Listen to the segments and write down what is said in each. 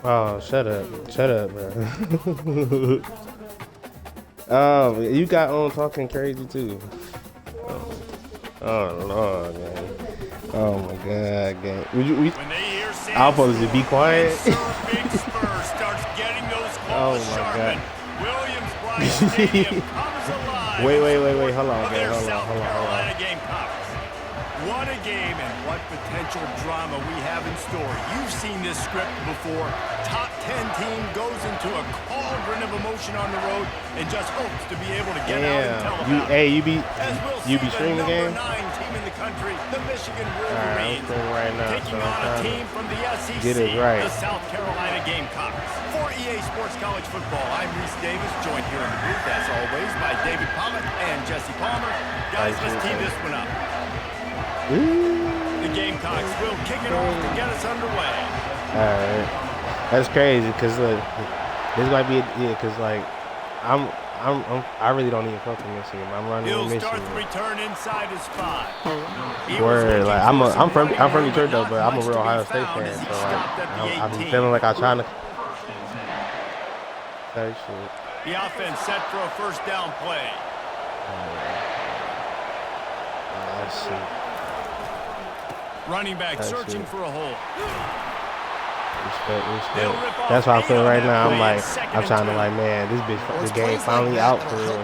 Oh, shut up, bro. You got on talking crazy too. Oh Lord, man. Oh my God, gang. I'm supposed to be quiet. Oh my God. Wait. Hold on, gang. Hold on. What a game and what potential drama we have in store. You've seen this script before. Top 10 team goes into a cauldron of emotion on the road and just hopes to be able to get out and tell about it. You be streaming the game? Number 9 team in the country, the Michigan Wolverines, right now, taking on a team from the SEC, right. the South Carolina Gamecocks. For EA Sports College Football, I'm Reese Davis, joined here in the booth, as always, by David Pollock and Jesse Palmer. Guys, let's tee this one up. The Gamecocks will kick it off to get us underway. All right, that's crazy because this might be because like I really don't even fuck with Michigan. I'm running with Michigan. He'll start the return inside his spot. Word, like I'm from Detroit though, but I'm a real Ohio State fan, so like I'm feeling like I'm trying to. The offense set for a first down play. Let's see. Running back searching for a hole. Respect. That's how I feel right now. I'm trying to like, man, this game finally out for real.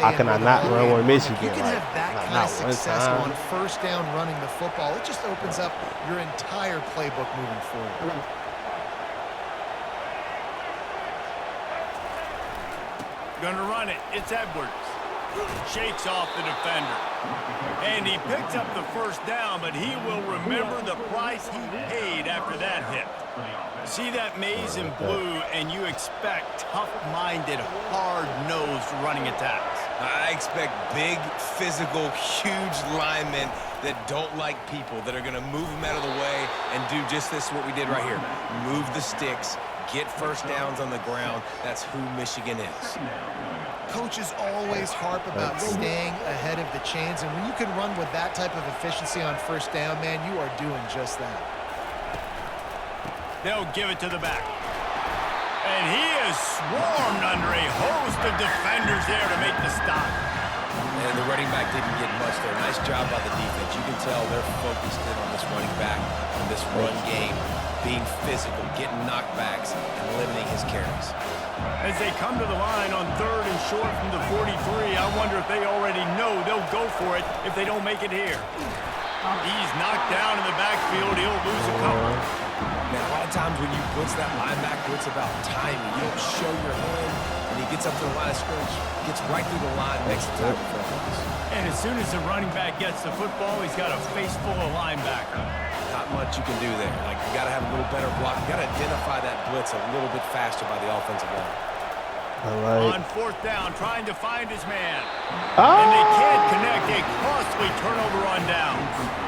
How can I not run with Michigan? You can have that kind of success on time. first down running the football. It just opens up your entire playbook moving forward. Gonna run it. It's Edwards. Shakes off the defender. And he picks up the first down, but he will remember the price he paid after that hit. See that maze in blue, and you expect tough-minded, hard-nosed running attacks. I expect big, physical, huge linemen that don't like people, that are going to move them out of the way and do just this, what we did right here. Move the sticks, get first downs on the ground. That's who Michigan is. Coaches always harp about staying ahead of the chains, and when you can run with that type of efficiency on first down, man, you are doing just that. They'll give it to the back. And he is swarmed under a host of defenders there to make the stop. And the running back didn't get much there. Nice job by the defense. You can tell they're focused in on this running back, on this run game, being physical, getting knockbacks, and limiting his carries. As they come to the line on 3rd and short from the 43, I wonder if they already know they'll go for it if they don't make it here. He's knocked down in the backfield. He'll lose a couple. Now, a lot of times when you blitz that linebacker, it's about timing. You don't show your hand, and he gets up to the line of scrimmage, gets right through the line, makes the tackle for us. And as soon as the running back gets the football, he's got a face full of linebacker. Not much you can do there. Like, you got to have a little better block. You got to identify that blitz a little bit faster by the offensive line. On 4th down, trying to find his man. And they can't connect. A costly turnover on downs.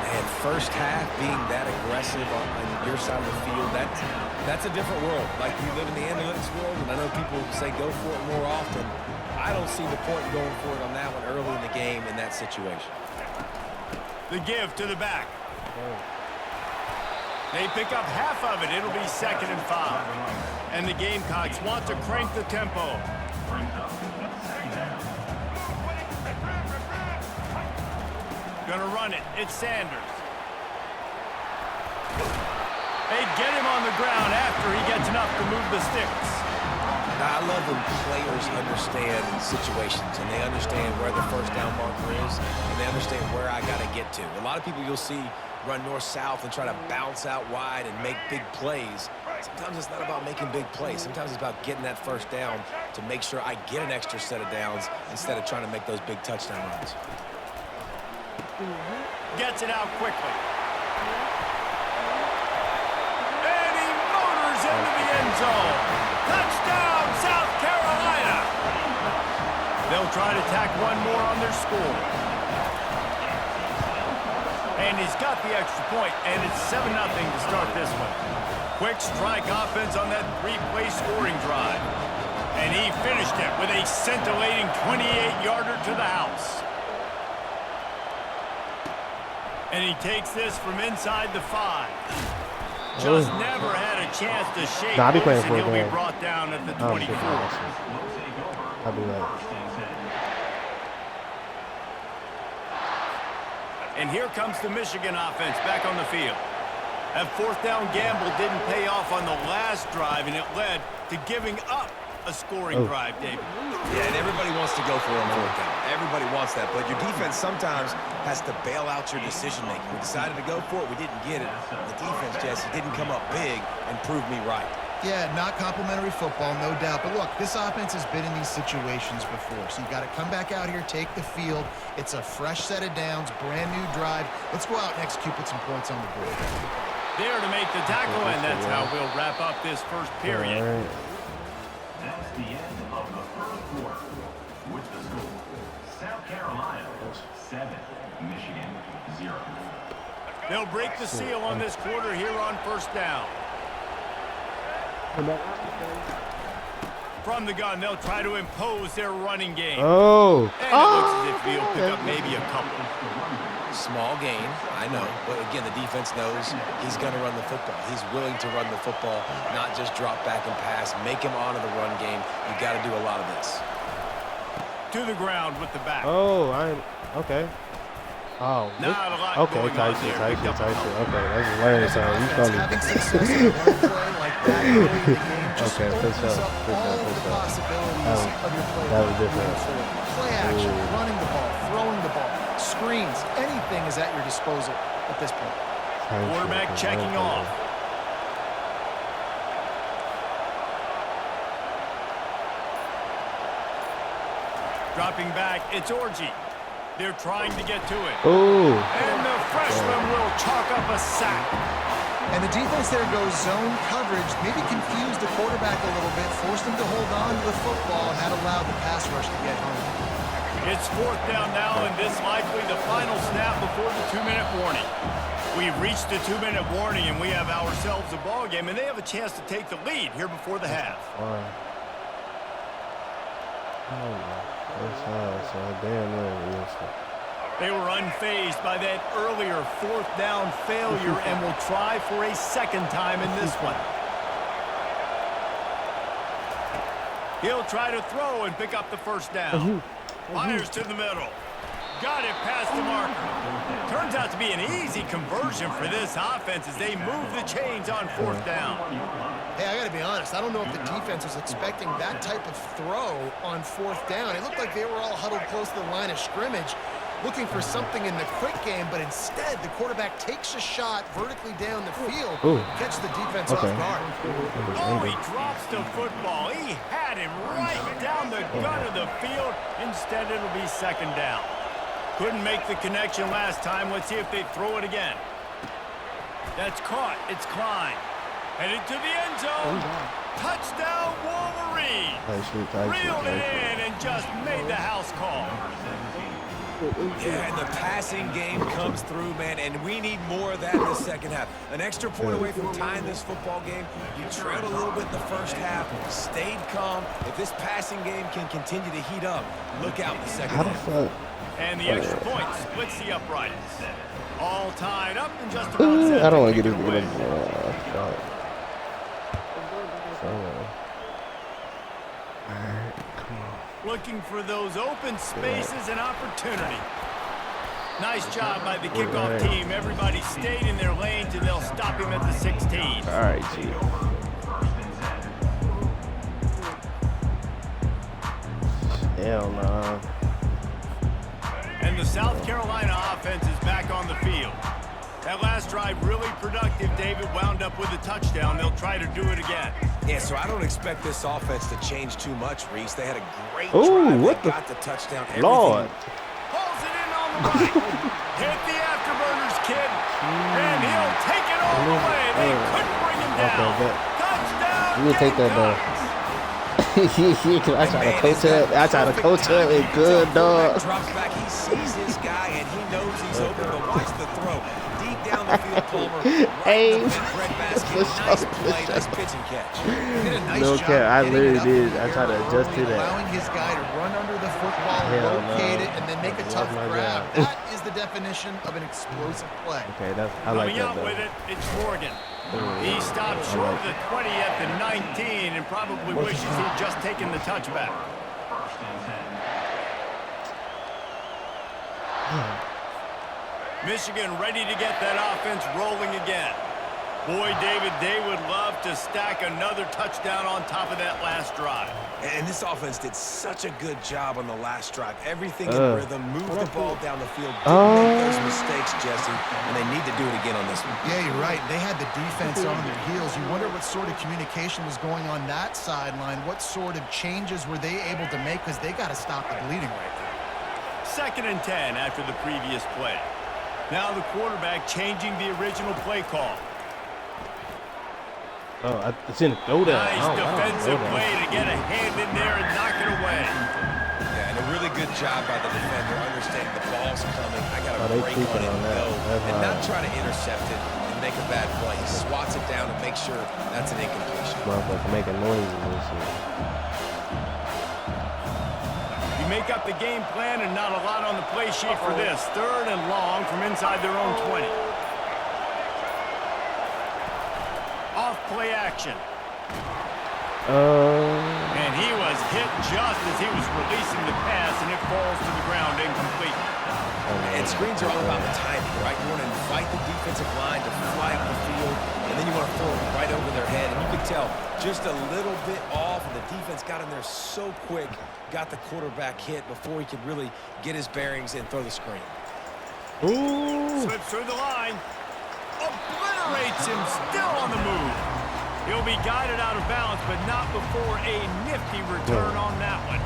And first half being that aggressive on your side of the field, that's a different world. Like, you live in the analytics world, and I know people say go for it more often. I don't see the point going for it on that one early in the game in that situation. The give to the back. They pick up half of it. It'll be 2nd and 5. And the Gamecocks want to crank the tempo. Gonna run it. It's Sanders. They get him on the ground after he gets enough to move the sticks. Now, I love when players understand situations and they understand where the first down marker is and they understand where I got to get to. A lot of people you'll see run north-south and try to bounce out wide and make big plays. Sometimes it's not about making big plays. Sometimes it's about getting that first down to make sure I get an extra set of downs instead of trying to make those big touchdown runs. Gets it out quickly. And he motors into the end zone. Touchdown, South Carolina. They'll try to tack one more on their score. And he's got the extra point, and it's 7-0 to start this one. Quick strike offense on that 3-play scoring drive. And he finished it with a scintillating 28-yarder to the house. And he takes this from inside the 5. Just never had a chance to shake Nah, I be playing loose, for and a he'll be game. brought down at the I'll 24. be like, And here comes the Michigan offense back on the field. That fourth down gamble didn't pay off on the last drive, and it led to giving up a scoring drive, David. Yeah, and everybody wants to go for a fourth down. Everybody wants that, but your defense sometimes has to bail out your decision-making. We decided to go for it. We didn't get it. The defense, Jesse, didn't come up big and prove me right. Yeah, not complimentary football, no doubt. But look, this offense has been in these situations before. So you got to come back out here, take the field. It's a fresh set of downs, brand new drive. Let's go out and execute, put some points on the board. There to make the tackle, and that's how we'll wrap up this first period. That's the end of the first quarter. With the score, South Carolina 7, Michigan 0. They'll break the seal on this quarter here on first down. From the gun, they'll try to impose their running game. oh, And it looks as if he'll pick up maybe a couple. Small gain, I know. But again, the defense knows he's going to run the football. He's willing to run the football, not just drop back and pass, make him honor the run game. You got to do a lot of this. To the ground with the back. oh, okay. Oh, Not a lot okay, going tight on shit, there. tight shit, tight shit. Okay, that's just learning something. You funny. Having success in a run play like that early in the game just Okay, for opens sure, up for sure, all for the sure. possibilities of your play. that was different. Play action, Ooh. running the ball, throwing the ball, screens, anything is at your disposal at this point. Tight shit, Quarterback okay, checking okay. off. Dropping back, it's Orji. They're trying to get to it. Ooh, And the freshman will chalk up a sack. And the defense there goes zone coverage, maybe confused the quarterback a little bit, forced him to hold on to the football, and that allowed the pass rush to get home. It's fourth down now, and this likely the final snap before the 2-minute warning. We've reached the 2-minute warning, and we have ourselves a ball game, and they have a chance to take the lead here before the half. fine. That's so damn near. They were unfazed by that earlier fourth down failure and will try for a second time in this one. He'll try to throw and pick up the first down. Fires to the middle. Got it past the marker. Turns out to be an easy conversion for this offense as they move the chains on fourth down. Hey, I got to be honest. I don't know if the defense was expecting that type of throw on fourth down. It looked like they were all huddled close to the line of scrimmage, looking for something in the quick game, but instead the quarterback takes a shot vertically down the field, catch the defense off guard. Oh, he drops the football. He had him right down the gut of the field. Instead, it'll be second down. Couldn't make the connection last time. Let's see if they throw it again. That's caught. It's Klein. Headed to the end zone. Touchdown, Wolverine. Reeled it in and just made the house call. Yeah, and the passing game comes through, man, and we need more of that in the second half. An extra point away from tying this football game. You trailed a little bit in the first half, stayed calm. If this passing game can continue to heat up, look out in the second half. And the extra point splits the uprights. All tied up in just about 7. I don't want to get this. Looking for those open spaces and opportunity. Nice job by the kickoff team. Everybody stayed in their lanes, and they'll stop him at the 16. All right, G. Hell no. And the South Carolina offense is back on the field. That last drive really productive. David wound up with a touchdown. They'll try to do it again. Yeah, so I don't expect this offense to change too much, Reese. They had a great Ooh, drive. what They the got the touchdown. Lord. Pulls it in on the right. Hit the afterburners, kid. And he'll take it all the way. They couldn't bring him down. Touchdown. You can take that though. I try to coach it. I try to coach it. It's good, dog. Drops back. He sees this guy, and he knows he's open, but watch the throw. Deep down the field, Palmer. Hey. Nice play. Nice pitch and catch. Did a nice No job cap, I getting literally it up did. in the I tried to air, adjust to that. allowing his guy to run under the football, Hell no. locate it, and then make a tough my grab. God. That is the definition of an explosive play. Okay, I like Coming that out though. with it, it's Morgan. He stopped short of the 20th and 19 and probably wishes he'd just taken the touchback. First and 10. Michigan ready to get that offense rolling again. Boy, David, they would love to stack another touchdown on top of that last drive. And this offense did such a good job on the last drive. Everything in rhythm, moved the ball down the field, didn't make those mistakes, Jesse, and they need to do it again on this one. Yeah, you're right. They had the defense on their heels. You wonder what sort of communication was going on that sideline. What sort of changes were they able to make, because they got to stop the bleeding right there. 2nd and 10 after the previous play. Now the quarterback changing the original play call. Oh, it's in the throwdown. Nice defensive play to get a hand in there and knock it away. Yeah, and a really good job by the defender, understanding the ball's coming. I got to they break on tweaking it on and that. go, That's and not high. try to intercept it and make a bad play. He swats it down and makes sure that's an incompletion. Motherfucker making noises and shit. You make up the game plan and not a lot on the play sheet for this. 3rd and long from inside their own 20. Off play action. And he was hit just as he was releasing the pass, and it falls to the ground incomplete. And screens are all about the timing, right? You want to invite the defensive line to fly up the field, and then you want to throw it right over their head. And you can tell just a little bit off, and the defense got in there so quick, got the quarterback hit before he could really get his bearings and throw the screen. Ooh. Slips through the line. Obliterates him, still on the move. He'll be guided out of bounds, but not before a nifty return on that one.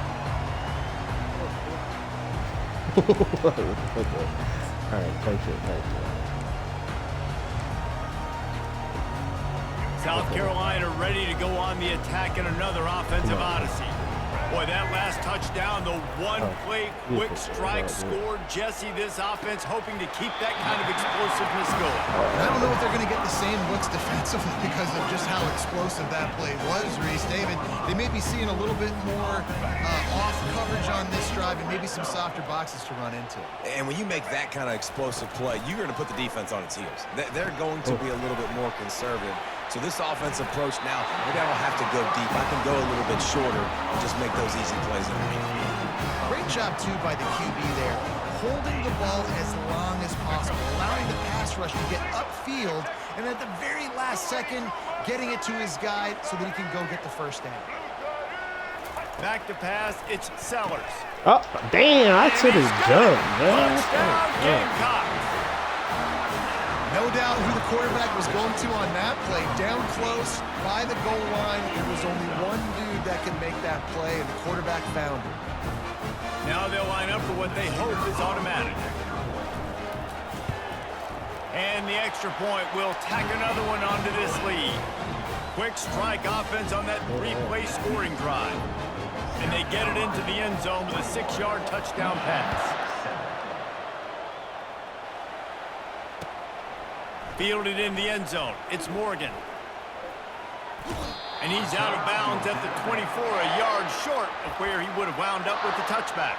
All right, thank you. South Carolina ready to go on the attack in another offensive odyssey. Boy, that last touchdown, the one-play quick strike scored. Jesse, this offense hoping to keep that kind of explosiveness going. I don't know if they're going to get the same looks defensively because of just how explosive that play was, Reese. David, they may be seeing a little bit more off coverage on this drive and maybe some softer boxes to run into. And when you make that kind of explosive play, you're going to put the defense on its heels. They're going to be a little bit more conservative. So this offensive approach now, maybe I don't have to go deep. I can go a little bit shorter and just make those easy plays underneath. Great job, too, by the QB there, holding the ball as long as possible, allowing the pass rush to get upfield, and at the very last second, getting it to his guy so that he can go get the first down. Back to pass, it's Sellers. Oh, damn, I took his jump, man. Touchdown, Gamecocks. No doubt who the quarterback was going to on that play. Down close, by the goal line, there was only one dude that could make that play, and the quarterback found him. Now they'll line up for what they hope is automatic. And the extra point will tack another one onto this lead. Quick strike offense on that 3-play scoring drive. And they get it into the end zone with a 6-yard touchdown pass. Fielded in the end zone. It's Morgan. And he's out of bounds at the 24, a yard short of where he would have wound up with the touchback.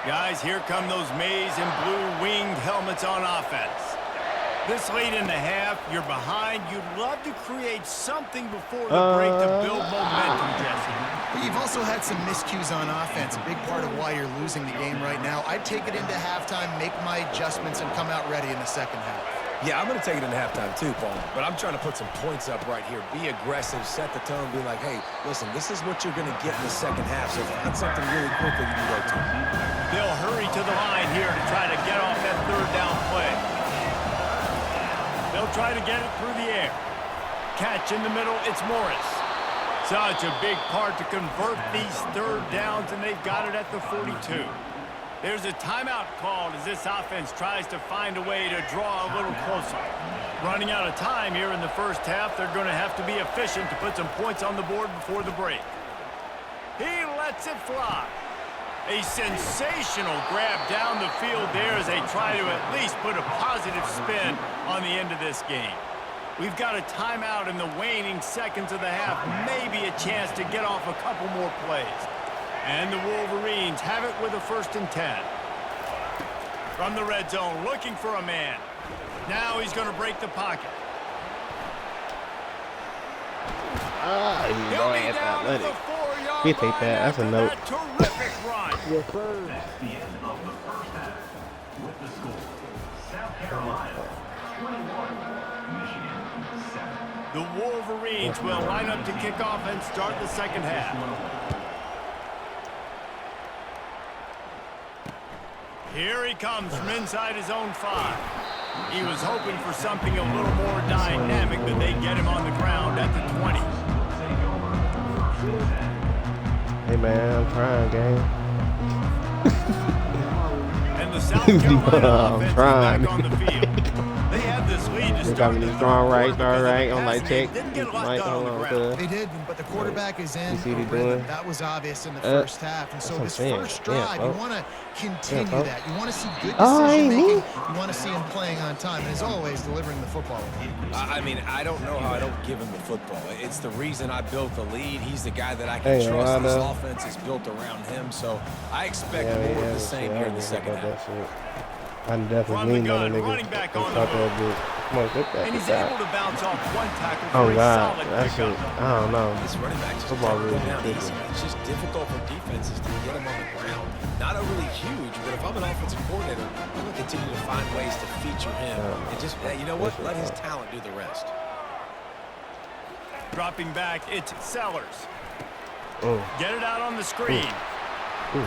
Guys, here come those maize and blue winged helmets on offense. This late in the half, you're behind. You'd love to create something before the break to build momentum, Jesse. You've also had some miscues on offense, a big part of why you're losing the game right now. I'd take it into halftime, make my adjustments, and come out ready in the second half. Yeah, I'm going to take it into halftime too, Paul. But I'm trying to put some points up right here. Be aggressive, set the tone, be like, hey, listen, this is what you're going to get in the second half. So find something really quick that you can go to. They'll hurry to the line here to try to get off that 3rd down play. They'll try to get it through the air. Catch in the middle, it's Morris. Such a big part to convert these 3rd downs, and they've got it at the 42. There's a timeout called as this offense tries to find a way to draw a little closer. Running out of time here in the first half, they're going to have to be efficient to put some points on the board before the break. He lets it fly. A sensational grab down the field there as they try to at least put a positive spin on the end of this game. We've got a timeout in the waning seconds of the half, maybe a chance to get off a couple more plays. And the Wolverines have it with a 1st and 10. From the red zone, looking for a man. Now he's going to break the pocket. You know, it's athletic. 4-yard We take that. That's a note. Terrific run. Yes, sir. That's the end of the first half. With the score, South Carolina 21, Michigan 7. The Wolverines will line up to kick off and start the second half. Here he comes from inside his own 5. He was hoping for something a little more dynamic, but they get him on the ground at the 20. Hey, man, I'm trying, gang. And the South Carolina I'm offense is trying. back on the field. They had this lead to They got start me the this third strong quarter right, because strong of the right. I'm like, passing. check. Didn't get a lot Mike, done on hold the on, ground. They did, but the quarterback is in You see a what he rhythm. doing? That was obvious in the first half. And so that's this what I'm saying. first Yeah, drive, you folks. want to continue folks. that. You want to see good Oh, decision ain't me. making. You want to see him playing on time. And as always, delivering the football. I mean, I don't know how I don't give him the football. It's the reason I built the lead. He's the guy that I can Hey, trust. I This know. offense is built around him, so I expect Yeah, more yeah, of the same shit, here I in the didn't second think about half. that shit. I definitely From the leaned on gun, the running nigga. back Let's on talk the a bit. Come on, get that. And he's Get that. able to bounce off one tackle Oh, for a God. solid That pickup. shit. I don't know. This running back just Football doesn't go rules down are easy. tricky. It's just difficult for defenses to get him on the ground. Not overly huge, but if I'm an offensive coordinator, I'm going to continue to find ways to feature him. And just, you know what? Let his talent do the rest. Dropping back, it's Sellers. Oh. Get it out on the screen. Ooh.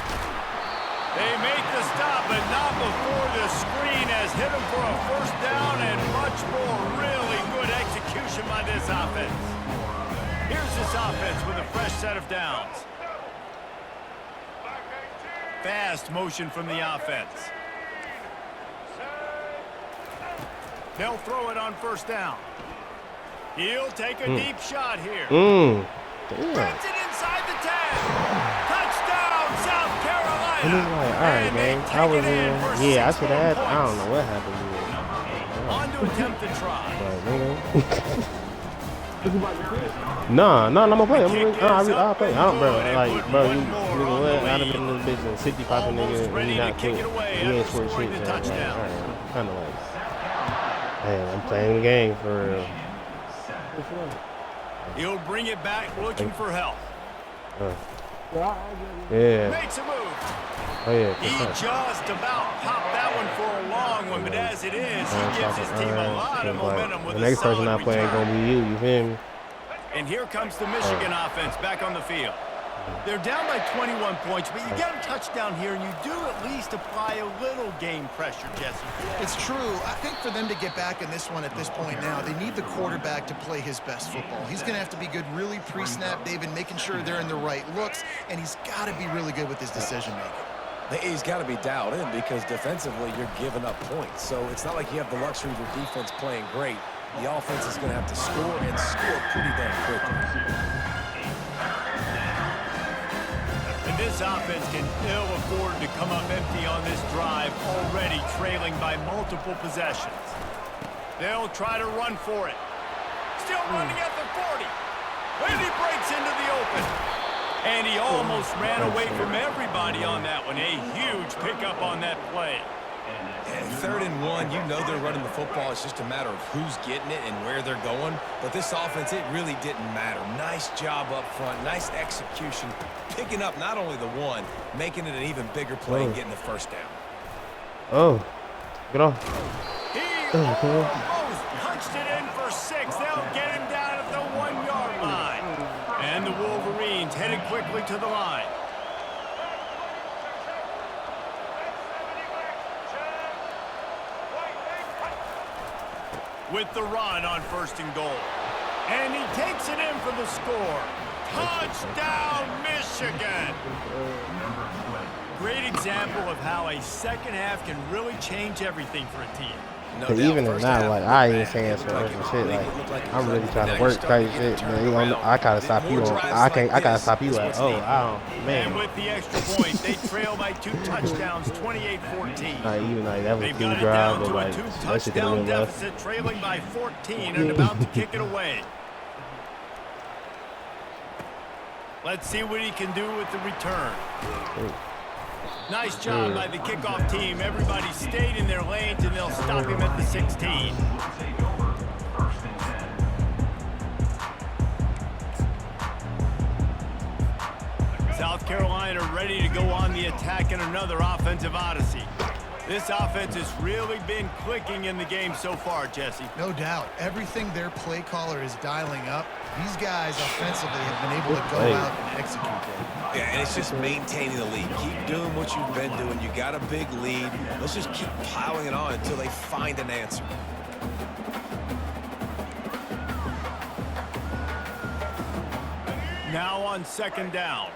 They make the stop, but not before the screen has hit him for a 1st down and much more. Really good execution by this offense. Here's this offense with a fresh set of downs. Fast motion from the offense. They'll throw it on 1st down. He'll take a deep shot here. Damn. Gets it inside the 10. Touchdown, South Carolina. And it's like, all right, man. I was in. Yeah, I should have. I don't know what happened to it. On to attempt the try. Nah, I'm gonna play. I'll play. I don't, bro. Like, bro, you nigga, what? I'd have been in this bitch and 60 popping nigga, and he not cool. He ain't scored shit. So, like, all right, kind of like, hey, I'm playing the game for real. He'll bring it back, looking for help. Yeah. Makes a move. Oh yeah. He just about popped that one for a long one, but as it is, he gives his team a lot of momentum with the a next person solid I play ain't return. gonna be you feel me? And here comes the Michigan offense back on the field. They're down by 21 points, but you get a touchdown here, and you do at least apply a little game pressure, Jesse. It's true. I think for them to get back in this one at this point now, they need the quarterback to play his best football. He's going to have to be good really pre-snap, David, making sure they're in the right looks, and he's got to be really good with his decision-making. He's got to be dialed in because defensively you're giving up points. So it's not like you have the luxury of your defense playing great. The offense is going to have to score and score pretty damn quickly. And this offense can ill afford to come up empty on this drive, already trailing by multiple possessions. They'll try to run for it. Still running at the 40. And he breaks into the open. And he almost ran away from everybody on that one. A huge pickup on that play. And 3rd and 1, you know they're running the football. It's just a matter of who's getting it and where they're going. But this offense, it really didn't matter. Nice job up front, nice execution, picking up not only the one, making it an even bigger play and getting the 1st down. Oh, get off. He almost punched it in for 6. They'll get him down at the 1-yard line. And the Wolverines headed quickly to the line. With the run on 1st and goal. And he takes it in for the score. Touchdown, Michigan! Great example of how a second half can really change everything for a team. No Cause doubt, even if first not, half like looked I ain't bad. saying It some looked other like shit. it Like looked like I'm really trying now to you're work starting type to get it shit. turned Man, around. I gotta stop you More on. drives I can't. like I gotta this stop you is at. what's Oh, needed. I don't. And Man. with the extra point, they trail by 2 touchdowns, 28-14. Like even like that was a They've cool got it drive, down but to a like that shit could have 2-touchdown been left. deficit, trailing by 14 and about to kick it away. Let's see what he can do with the return. Nice job by the kickoff team. Everybody stayed in their lanes, and they'll stop him at the 16. South Carolina ready to go on the attack in another offensive odyssey. This offense has really been clicking in the game so far, Jesse. No doubt. Everything their play caller is dialing up, these guys offensively have been able to go out and execute them. Yeah, and it's just maintaining the lead. Keep doing what you've been doing. You got a big lead. Let's just keep piling it on until they find an answer. Now on second down.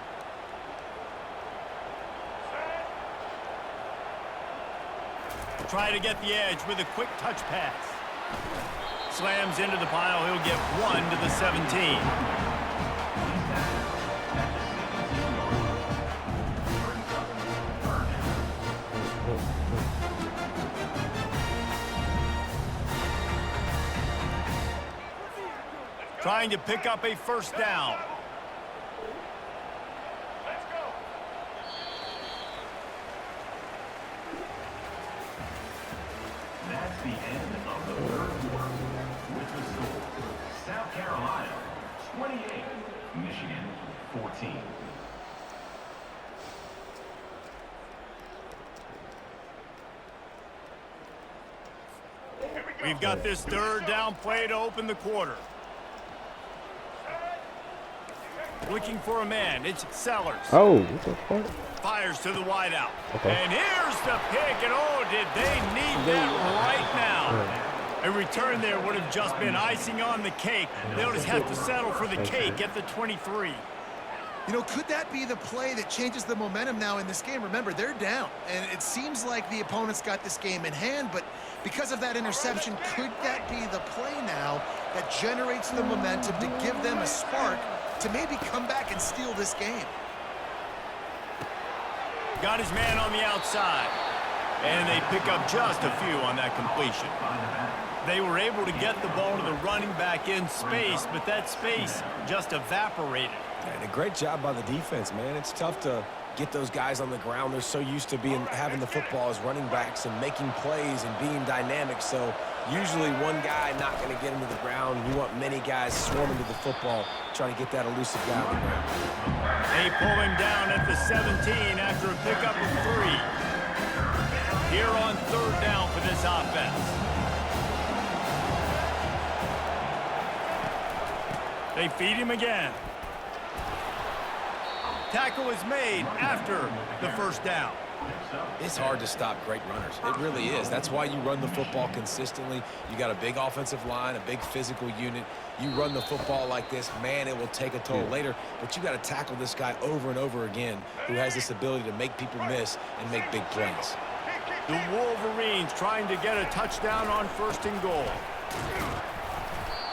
Try to get the edge with a quick touch pass. Slams into the pile. He'll get 1 to the 17. Trying to pick up a first down. That's the end of the third quarter. With the score, South Carolina 28, Michigan 14. We've got this third down play to open the quarter. Looking for a man. It's Sellers. Oh, what the fuck? Fires to the wideout. Okay. And here's the pick. And oh, did they need that right now. A return there would have just been icing on the cake. They'll just have to settle for the cake at the 23. You know, could that be the play that changes the momentum now in this game? Remember, they're down, and it seems like the opponent's got this game in hand, but because of that interception, could that be the play now that generates the momentum to give them a spark to maybe come back and steal this game? Got his man on the outside, and they pick up just a few on that completion. They were able to get the ball to the running back in space, but that space just evaporated. And a great job by the defense, man. It's tough to get those guys on the ground. They're so used to having the football as running backs and making plays and being dynamic. So usually one guy not going to get him to the ground. You want many guys swarming to the football, trying to get that elusive guy on the ground. They pull him down at the 17 after a pickup of 3. Here on third down for this offense. They feed him again. Tackle is made after the first down. It's hard to stop great runners. It really is. That's why you run the football consistently. You got a big offensive line, a big physical unit. You run the football like this, man, it will take a toll later. But you got to tackle this guy over and over again who has this ability to make people miss and make big plays. The Wolverines trying to get a touchdown on 1st and goal.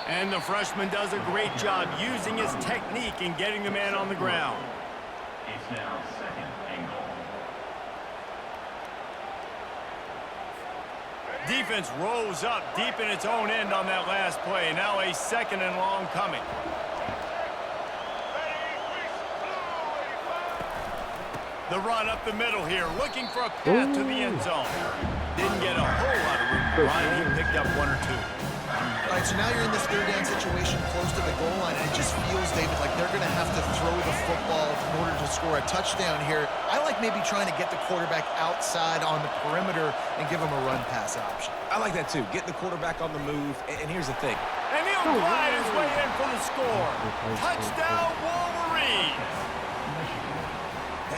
And the freshman does a great job using his technique and getting the man on the ground. It's now 2nd and goal. Defense rose up deep in its own end on that last play. Now a 2nd and long coming. The run up the middle here, looking for a path to the end zone. Didn't get a whole lot of room to run. He picked up 1 or 2. All right, so now you're in this third down situation close to the goal line, and it just feels, David, like they're going to have to throw the football in order to score a touchdown here. I like maybe trying to get the quarterback outside on the perimeter and give him a run-pass option. I like that, too. Getting the quarterback on the move. And here's the thing. And he'll glide his way in for the score. Touchdown, Wolverines.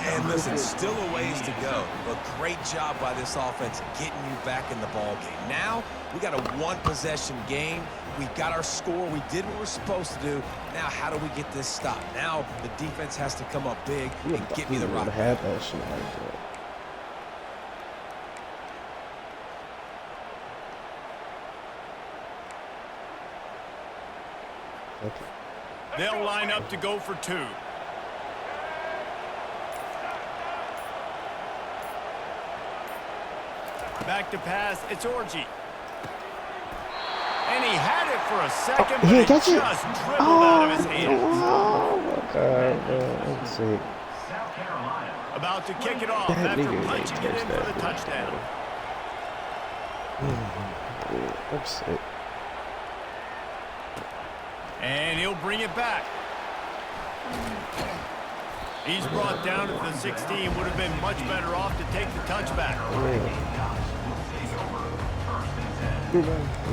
And listen, still a ways to go, but great job by this offense getting you back in the ball game. Now, we got a one-possession game. We got our score. We did what we're supposed to do. Now, how do we get this stopped? Now, the defense has to come up big and get me the rock. Have that shit like that. Okay. They'll line up to go for 2. Back to pass, it's Orji. And he had it for a second, He but it catch it. just dribbled out of his hands. Oh my God, man. Let's see. South Carolina. About to kick it off That after nigga punching it in for the touched touchdown. I'm sick. And he'll bring it back. He's brought down at the 16. Would have been much better off to take the touchback.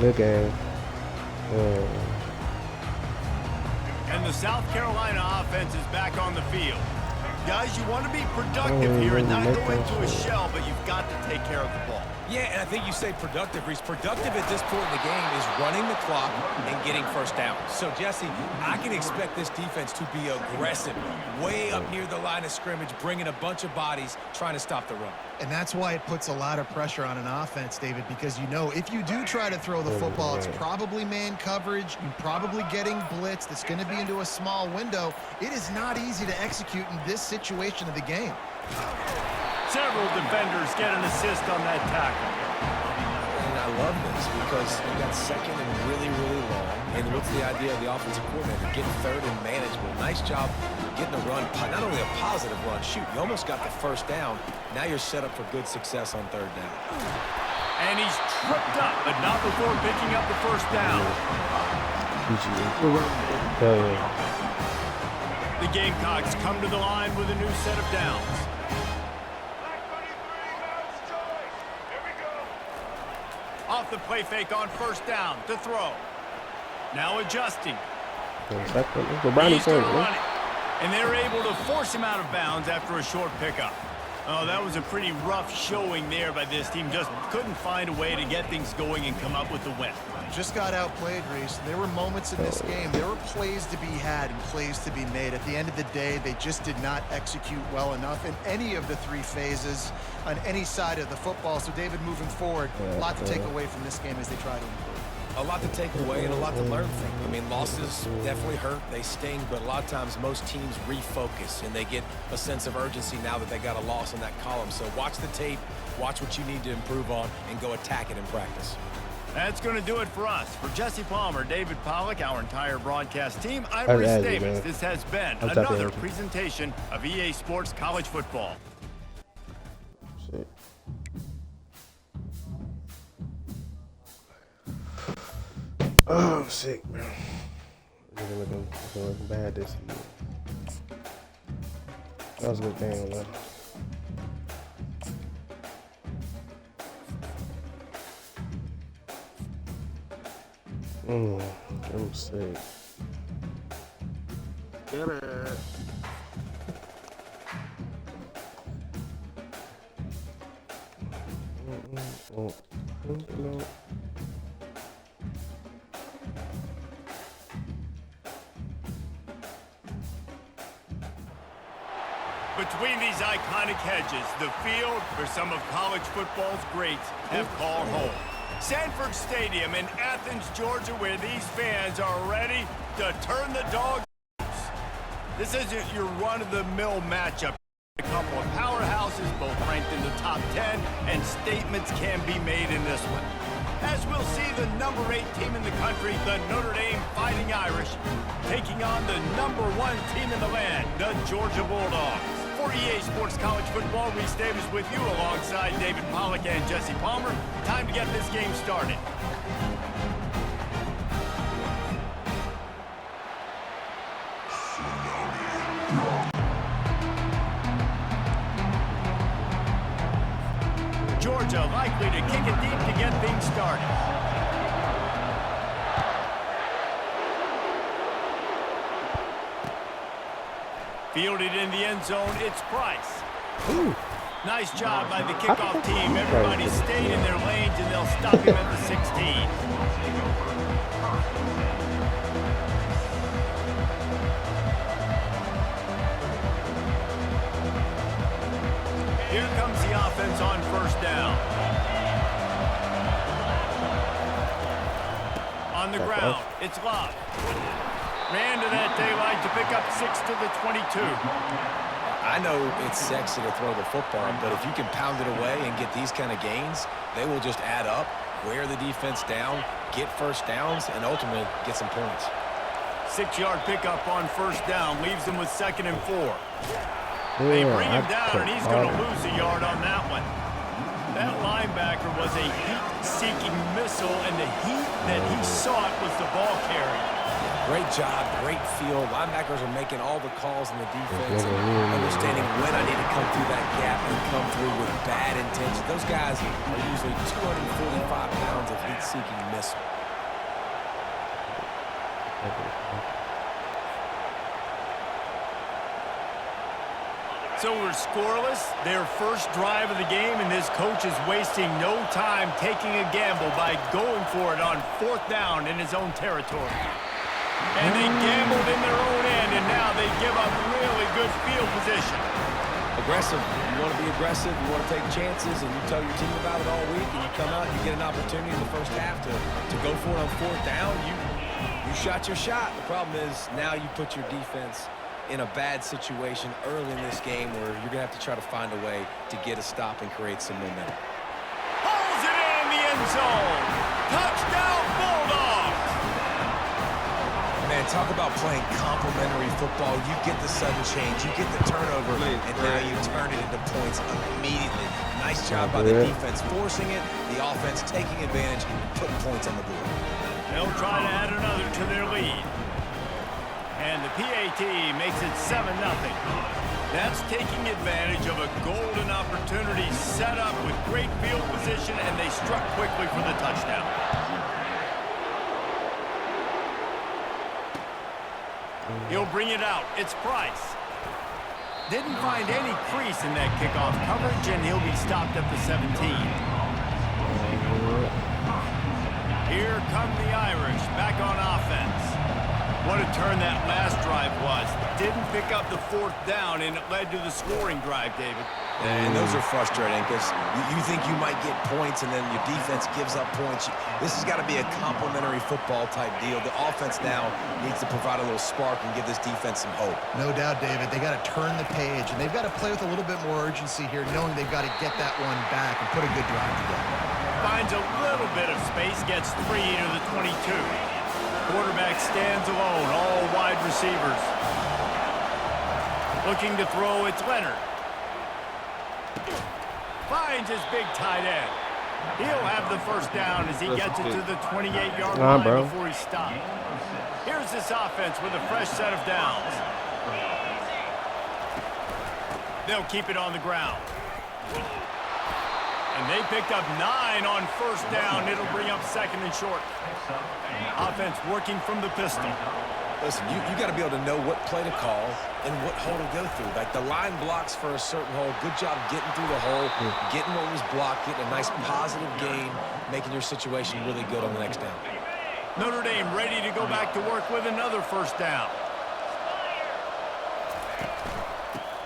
Look at him. And the South Carolina offense is back on the field. Guys, you want to be productive here and not go into a shell, but you've got to take care of the ball. Yeah, and I think you say productive, Reese. Productive at this point in the game is running the clock and getting first down. So, Jesse, I can expect this defense to be aggressive, way up near the line of scrimmage, bringing a bunch of bodies, trying to stop the run. And that's why it puts a lot of pressure on an offense, David, because you know if you do try to throw the football, it's probably man coverage. You're probably getting blitzed. It's going to be into a small window. It is not easy to execute in this situation of the game. Several defenders get an assist on that tackle. And I love this because you got second and really, really long. And what's the idea of the offensive coordinator? Getting third and manageable. Nice job getting a run. Not only a positive run, shoot, you almost got the first down. Now you're set up for good success on third down. And he's tripped up, but not before picking up the first down. Hell yeah. The Gamecocks come to the line with a new set of downs. Off the play fake on first down to throw. Now adjusting. He's going to run it. And they're able to force him out of bounds after a short pickup. Oh, that was a pretty rough showing there by this team. Just couldn't find a way to get things going and come up with the win. Just got outplayed, Reese. There were moments in this game. There were plays to be had and plays to be made. At the end of the day, they just did not execute well enough in any of the three phases on any side of the football. So, David, moving forward, a lot to take away from this game as they try to improve. A lot to take away and a lot to learn from. I mean, losses definitely hurt. They sting, but a lot of times most teams refocus and they get a sense of urgency now that they got a loss in that column. So watch the tape, watch what you need to improve on, and go attack it in practice. That's going to do it for us. For Jesse Palmer, David Pollack, our entire broadcast team, I'm Reese Davis. This has been another presentation of EA Sports College Football. Shit. Oh, I'm sick, bro. It's looking bad this year. That was a good game, though. I'm sick. Get it. No. Between these iconic hedges, the field where some of college football's greats have called home. Sanford Stadium in Athens, Georgia, where these fans are ready to turn the dog loose. This isn't your run-of-the-mill matchup. A couple of powerhouses, both ranked in the top 10, and statements can be made in this one. As we'll see the number 8 team in the country, the Notre Dame Fighting Irish, taking on the number 1 team in the land, the Georgia Bulldogs. For EA Sports College Football, Reese Davis with you alongside David Pollack and Jesse Palmer. Time to get this game started. Georgia likely to kick it deep to get things started. Fielded in the end zone, it's Price. Ooh. Nice job by the kickoff team. Everybody stayed in their lanes, and they'll stop him at the 16. Here comes the offense on first down. On the ground, it's Love. Ran to that daylight to pick up 6 to the 22. I know it's sexy to throw the football, but if you can pound it away and get these kind of gains, they will just add up, wear the defense down, get first downs, and ultimately get some points. 6-yard pickup on first down leaves him with 2nd and 4. They bring him down, and he's going to lose a yard on that one. That linebacker was a heat-seeking missile, and the heat that he sought was the ball carrier. Great job, great feel. Linebackers are making all the calls in the defense and understanding when I need to come through that gap and come through with bad intention. Those guys are usually 245 pounds of heat-seeking missile. So we're scoreless, their first drive of the game, and this coach is wasting no time taking a gamble by going for it on 4th down in his own territory. And they gambled in their own end, and now they give up really good field position. Aggressive. You want to be aggressive, you want to take chances, and you tell your team about it all week, and you come out and you get an opportunity in the first half to go for it on 4th down. You shot your shot. The problem is now you put your defense in a bad situation early in this game where you're going to have to try to find a way to get a stop and create some momentum. Pulls it in the end zone. Touchdown, Bulldogs. Man, talk about playing complementary football. You get the sudden change, you get the turnover, and now you turn it into points immediately. Nice job by the defense forcing it, the offense taking advantage, putting points on the board. They'll try to add another to their lead. And the PAT makes it 7-0. That's taking advantage of a golden opportunity set up with great field position, and they struck quickly for the touchdown. He'll bring it out. It's Price. Didn't find any crease in that kickoff coverage, and he'll be stopped at the 17. Here come the Irish back on offense. What a turn that last drive was. Didn't pick up the 4th down, and it led to the scoring drive, David. And those are frustrating because you think you might get points, and then your defense gives up points. This has got to be a complementary football type deal. The offense now needs to provide a little spark and give this defense some hope. No doubt, David. They got to turn the page, and they've got to play with a little bit more urgency here, knowing they've got to get that one back and put a good drive together. Finds a little bit of space, gets 3 to the 22. Quarterback stands alone, all wide receivers. Looking to throw, it's Leonard. Finds his big tight end. He'll have the first down as he gets it to the 28-yard line before he stopped. Here's this offense with a fresh set of downs. They'll keep it on the ground. And they picked up 9 on first down. It'll bring up 2nd and short. Offense working from the pistol. Listen, you got to be able to know what play to call and what hole to go through. Like the line blocks for a certain hole. Good job getting through the hole, getting what was blocked, getting a nice positive gain, making your situation really good on the next down. Notre Dame ready to go back to work with another first down.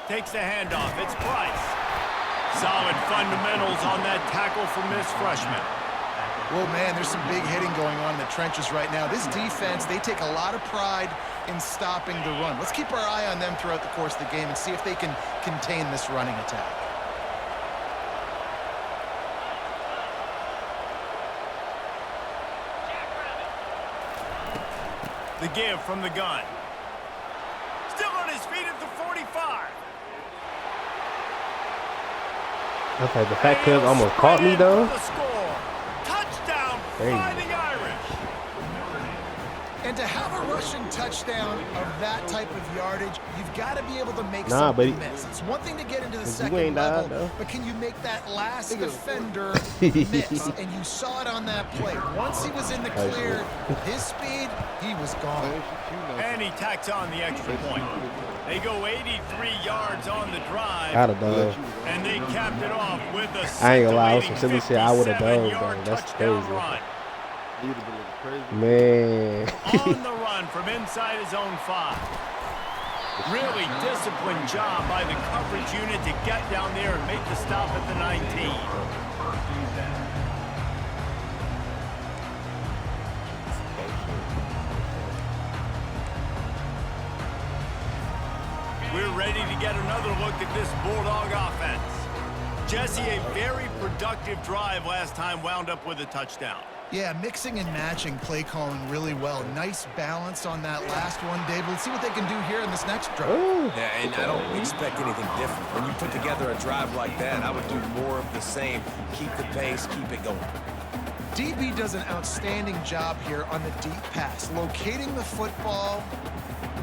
Takes the handoff. It's Price. Solid fundamentals on that tackle from this freshman. Well, man, there's some big hitting going on in the trenches right now. This defense, they take a lot of pride in stopping the run. Let's keep our eye on them throughout the course of the game and see if they can contain this running attack. The give from the gun. Still on his feet at the 45. Okay, the fat cuz almost caught me though. Touchdown by the Irish. And to have a rushing touchdown of that type of yardage, you've got to be able to make but miss. It's one thing to get into the second level, but can you make that last defender miss? And you saw it on that play. Once he was in the clear, his speed, he was gone. And he tacks on the extra point. They go 83 yards on the drive. I'd have done. And they capped it off with a I ain't gonna lie, some silly shit I would have done, bro. That's crazy. Man. On the run from inside his own 5. Really disciplined job by the coverage unit to get down there and make the stop at the 19. We're ready to get another look at this Bulldog offense. Jesse, a very productive drive last time wound up with a touchdown. Yeah, mixing and matching play calling really well. Nice balance on that last one, Dave. Let's see what they can do here in this next drive. Yeah, and I don't expect anything different. When you put together a drive like that, I would do more of the same. Keep the pace, keep it going. DB does an outstanding job here on the deep pass, locating the football,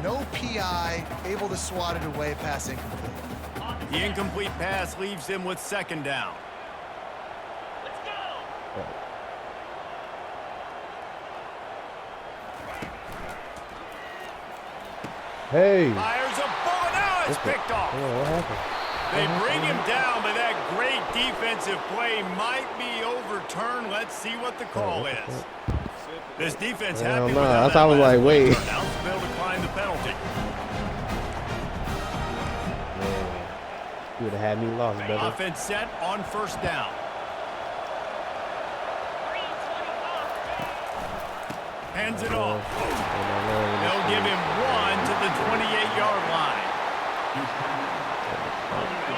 no PI, able to swat it away, pass incomplete. The incomplete pass leaves him with 2nd down. Hey. Fires a bullet. Now it's picked off. What happened? They bring him down, but that great defensive play might be overturned. Let's see what the call is. This defense happy with that. That's how I was like, wait. Now Bill declined the penalty. Man, you would have had me lost, brother. Offense set on 1st down. Hands it off. They'll give him 1 to the 28-yard line.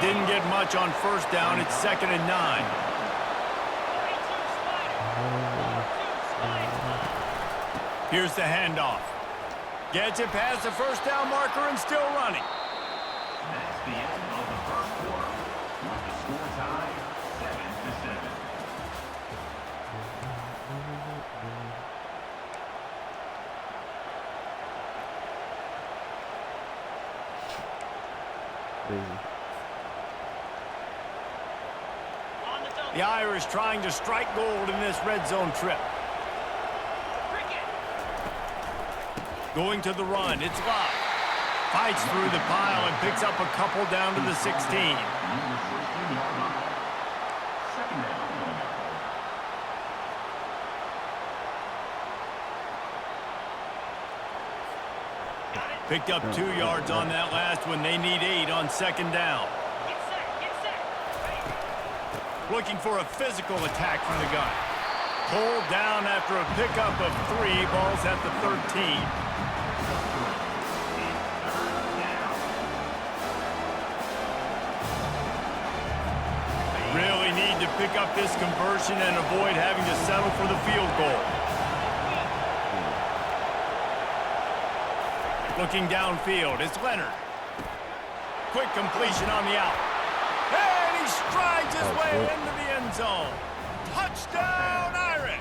Didn't get much on 1st down. It's 2nd and 9. Here's the handoff. Gets it past the 1st down marker and still running. That's the end of the first quarter. With the score tied 7-7. The Irish trying to strike gold in this red zone trip. Going to the run. It's Love. Fights through the pile and picks up a couple down to the 16. Picked up 2 yards on that last one. They need 8 on 2nd down. Looking for a physical attack from the gun. Pulled down after a pickup of 3. Ball's at the 13. Really need to pick up this conversion and avoid having to settle for the field goal. Looking downfield, it's Leonard. Quick completion on the out. And he strides his way into the end zone. Touchdown, Irish!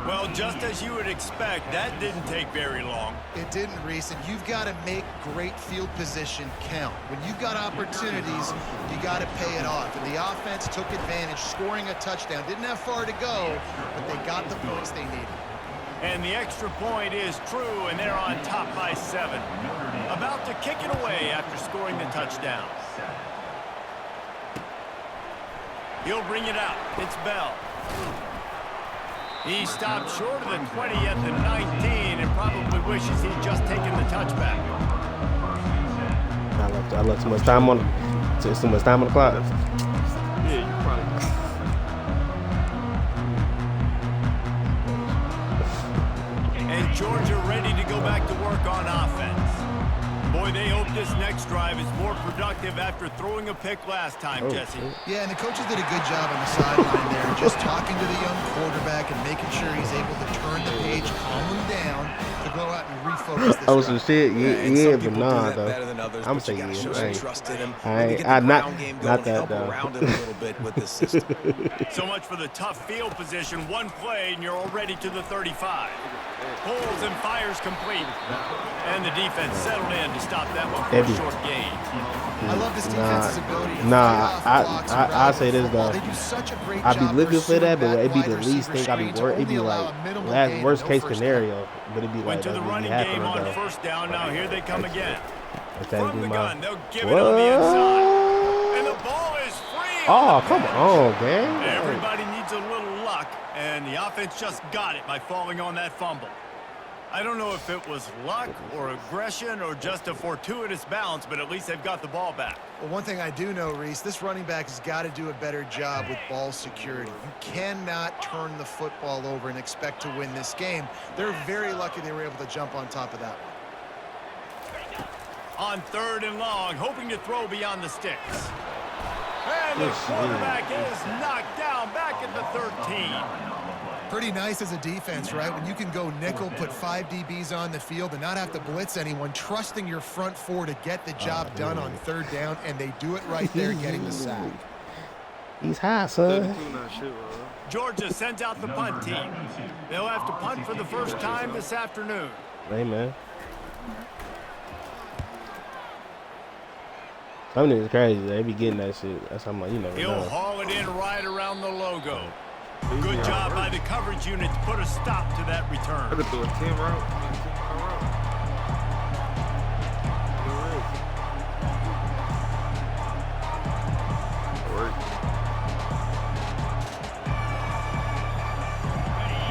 Well, just as you would expect, that didn't take very long. It didn't, Reese, and you've got to make great field position count. When you've got opportunities, you got to pay it off. And the offense took advantage, scoring a touchdown. Didn't have far to go, but they got the points they needed. And the extra point is true, and they're on top by 7. About to kick it away after scoring the touchdown. He'll bring it out. It's Bell. He stopped short of the 20 at the 19 and probably wishes he'd just taken the touchback. I left too much time on the clock. Yeah, you probably. And Georgia ready to go back to work on offense. Boy, they hope this next drive is more productive after throwing a pick last time, Jesse. Yeah, and the coaches did a good job on the sideline there, just talking to the young quarterback and making sure he's able to turn the page, calm him down, to go out and refocus this some shit, yeah, but nah, though. I'm saying yeah. Trust in him. Not that, though. Around it a little bit with this system. So much for the tough field position. One play, and you're already to the 35. Pulls and fires complete. And the defense settled in to stop that one for a short gain. I love this defense's ability to I say this, though. They do such a great I'd be job looking for that, but pursuing it'd be the wide least thing I'd be receiver worried. It'd be screens to like only allow a minimal last gain, worst no case first scenario, but it'd be like Went to the running game on though. 1st down. Now here they come again. From From the gun, they'll give it on the inside. And the ball is free. Oh, come on, gang. Everybody needs a little luck, and the offense just got it by falling on that fumble. I don't know if it was luck or aggression or just a fortuitous bounce, but at least they've got the ball back. Well, one thing I do know, Reese, this running back has got to do a better job with ball security. You cannot turn the football over and expect to win this game. They're very lucky they were able to jump on top of that one. On 3rd and long, hoping to throw beyond the sticks. And the quarterback is knocked down back at the 13. Pretty nice as a defense, right? When you can go nickel, put 5 DBs on the field and not have to blitz anyone, trusting your front four to get the job done on 3rd down, and they do it right there, getting the sack. He's high, son. Georgia sends out the punt team. They'll have to punt for the first time this afternoon. Hey, man. Some niggas crazy. They be getting that shit. That's how I'm like, you never He'll know. haul it in right around the logo. Good job by the coverage unit to put a stop to that return. I could do a 10 route.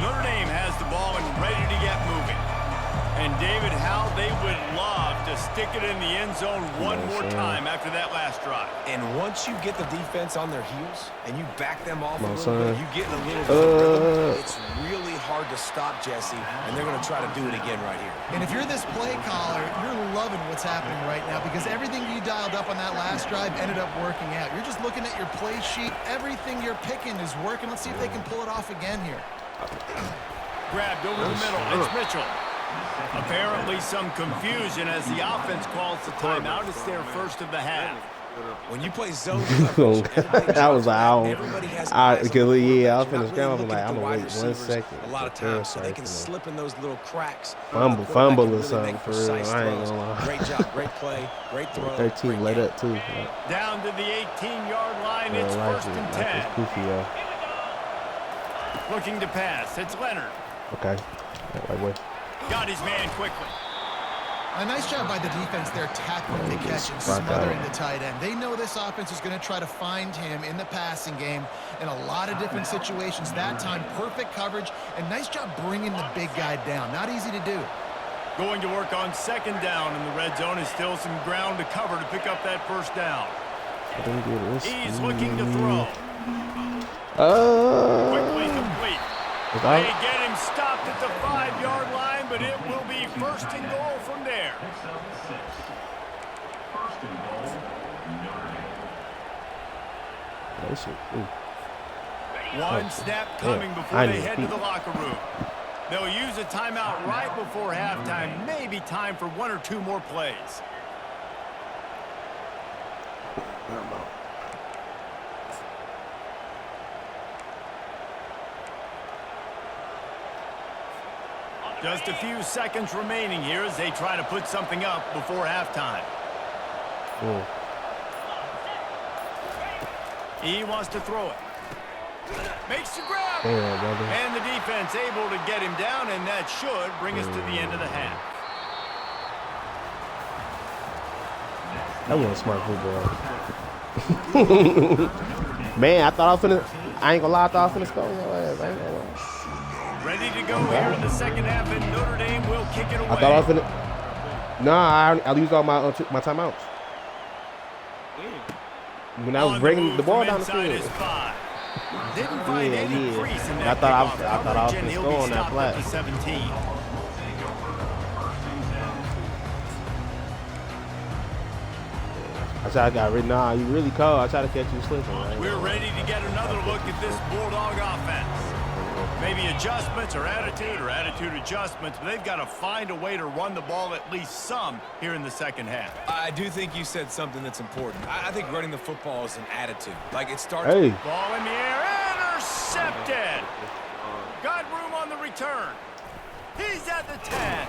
Notre Dame has the ball and ready to get moving. And David, how they would love to stick it in the end zone one more time after that last drive. And once you get the defense on their heels and you back them off a little son. bit, you get in a little bit of rhythm, it's really hard to stop Jesse, and they're going to try to do it again right here. And if you're this play caller, you're loving what's happening right now because everything you dialed up on that last drive ended up working out. You're just looking at your play sheet. Everything you're picking is working. Let's see if they can pull it off again here. Grabbed over the middle. It's Mitchell. Apparently some confusion as the offense calls the timeout. It's their first of the half. When you play zone coverage, I was like, I was finna scramble. scramble. I'm like, I'm gonna wait 1 second. A lot of times, so they can slip in those little cracks. Fumble or something, for real. I ain't gonna lie. Great job, great play, great throw. 13 let up too. Down to the 18-yard line. It's first and 10. Goofy, yo. Looking to pass. It's Leonard. Okay. Wait. Got his man quickly. A nice job by the defense there, tackling the catch and smothering the tight end. They know this offense is going to try to find him in the passing game in a lot of different situations. That time, perfect coverage, and nice job bringing the big guy down. Not easy to do. Going to work on 2nd down in the red zone. Is still some ground to cover to pick up that first down. He's looking to throw. Quickly complete. They get him stopped at the 5-yard line, but it will be first and goal from there. One snap coming before they head to the locker room. They'll use a timeout right before halftime. Maybe time for 1 or 2 more plays. Just a few seconds remaining here as they try to put something up before halftime. He wants to throw it. Makes the grab. And the defense able to get him down, and that should bring us to the end of the half. That wasn't smart football. Man, I ain't gonna lie, I thought I was finna score. I ain't gonna lie. Ready to go here in the second half, and Notre Dame will kick it away. I thought I was finna. Nah, I used all my timeouts. When I was bringing the ball down the field. Didn't find any crease in that I thought I was finna score on that flat. 17. I tried to got written. Nah, you really cold. I tried to catch you slipping. Right? We're ready to get another look at this Bulldog offense. Maybe adjustments or attitude adjustments, but they've got to find a way to run the ball at least some here in the second half. I do think you said something that's important. I think running the football is an attitude. Like it starts. Hey. Ball in the air, intercepted. Got room on the return. He's at the 10.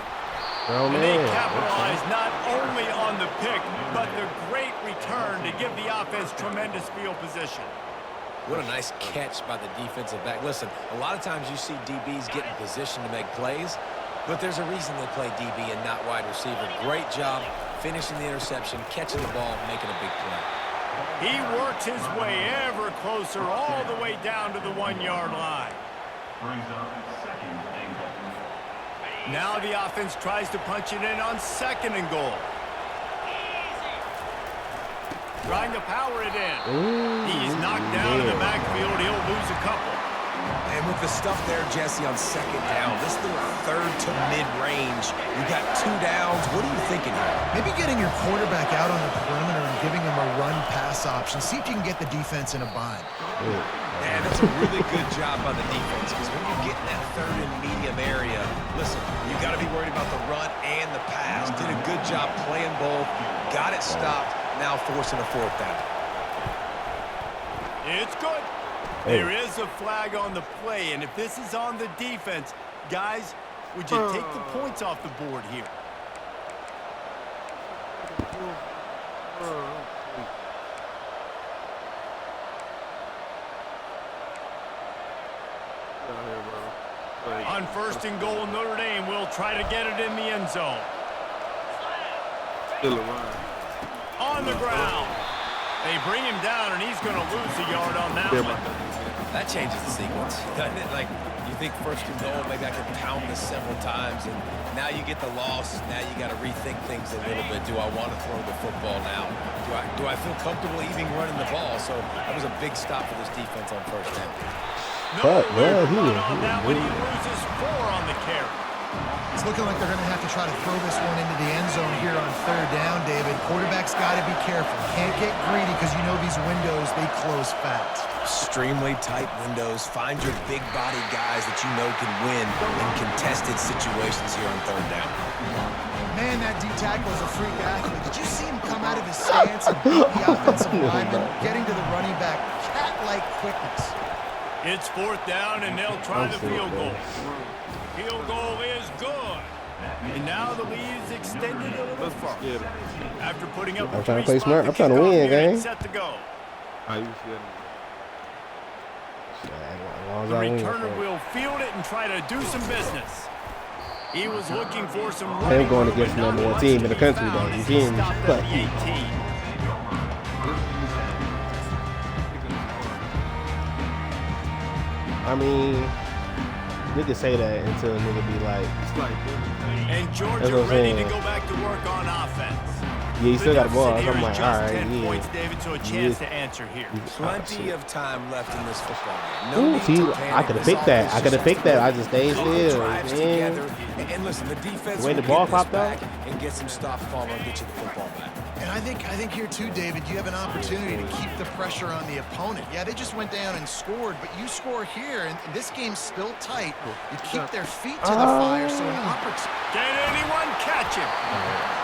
Oh, and they capitalize not only on the pick, but the great return to give the offense tremendous field position. What a nice catch by the defensive back. Listen, a lot of times you see DBs get in position to make plays, but there's a reason they play DB and not wide receiver. Great job finishing the interception, catching the ball, making a big play. He works his way ever closer all the way down to the 1-yard line. Now the offense tries to punch it in on 2nd and goal. Trying to power it in. He's knocked down in the backfield. He'll lose a couple. And with the stuff there, Jesse, on second down, this little third to mid-range, you got 2 downs. What are you thinking here? Maybe getting your quarterback out on the perimeter and giving him a run-pass option. See if you can get the defense in a bind. And that's a really good job by the defense, because when you get in that third and medium area, listen, you got to be worried about the run and the pass. Did a good job playing both, got it stopped, now forcing a 4th down. It's good. There is a flag on the play, and if this is on the defense, guys, would you take the points off the board here? On 1st and goal, Notre Dame will try to get it in the end zone. Still around. On the ground. They bring him down, and he's going to lose a yard on that one. That changes the sequence, doesn't it? Like, you think 1st and goal, maybe I can pound this several times, and now you get the loss. Now you got to rethink things a little bit. Do I want to throw the football now? Do I feel comfortable even running the ball? So that was a big stop for this defense on 1st down. No, on that one, he loses 4 on the carry. It's looking like they're going to have to try to throw this one into the end zone here on 3rd down, David. Quarterback's got to be careful. Can't get greedy because you know these windows, they close fast. Extremely tight windows. Find your big body guys that you know can win in contested situations here on 3rd down. Man, that D-tackle is a freak athlete. Did you see him come out of his stance and beat the offensive lineman, getting to the running back? Cat-like quickness. It's 4th down, and they'll try the field goal. Field goal is good. And now the lead is extended a little further. After putting up I'm trying to play smart. I'm trying to win, gang. Set to go. The returner will field it and try to do some business. He was looking for some running. They're going against the number 1 team in the country, though. You feel me? But I mean, niggas say that until a nigga be like, and Georgia ready to go back to work on offense. Yeah, you still got the ball. I'm like, all right, 10 yeah. points, David, so a chance to answer here. Plenty of time left in this football game. No see, I could have picked that. I could have picked that. I just stayed still. And listen, the defense the way the ball popped out and get some stops, Palmer, and get you the football back. And I think here too, David, you have an opportunity to keep the pressure on the opponent. Yeah, they just went down and scored, but you score here, and this game's still tight. You keep their feet to the fire, so an opportunity. Can anyone catch him?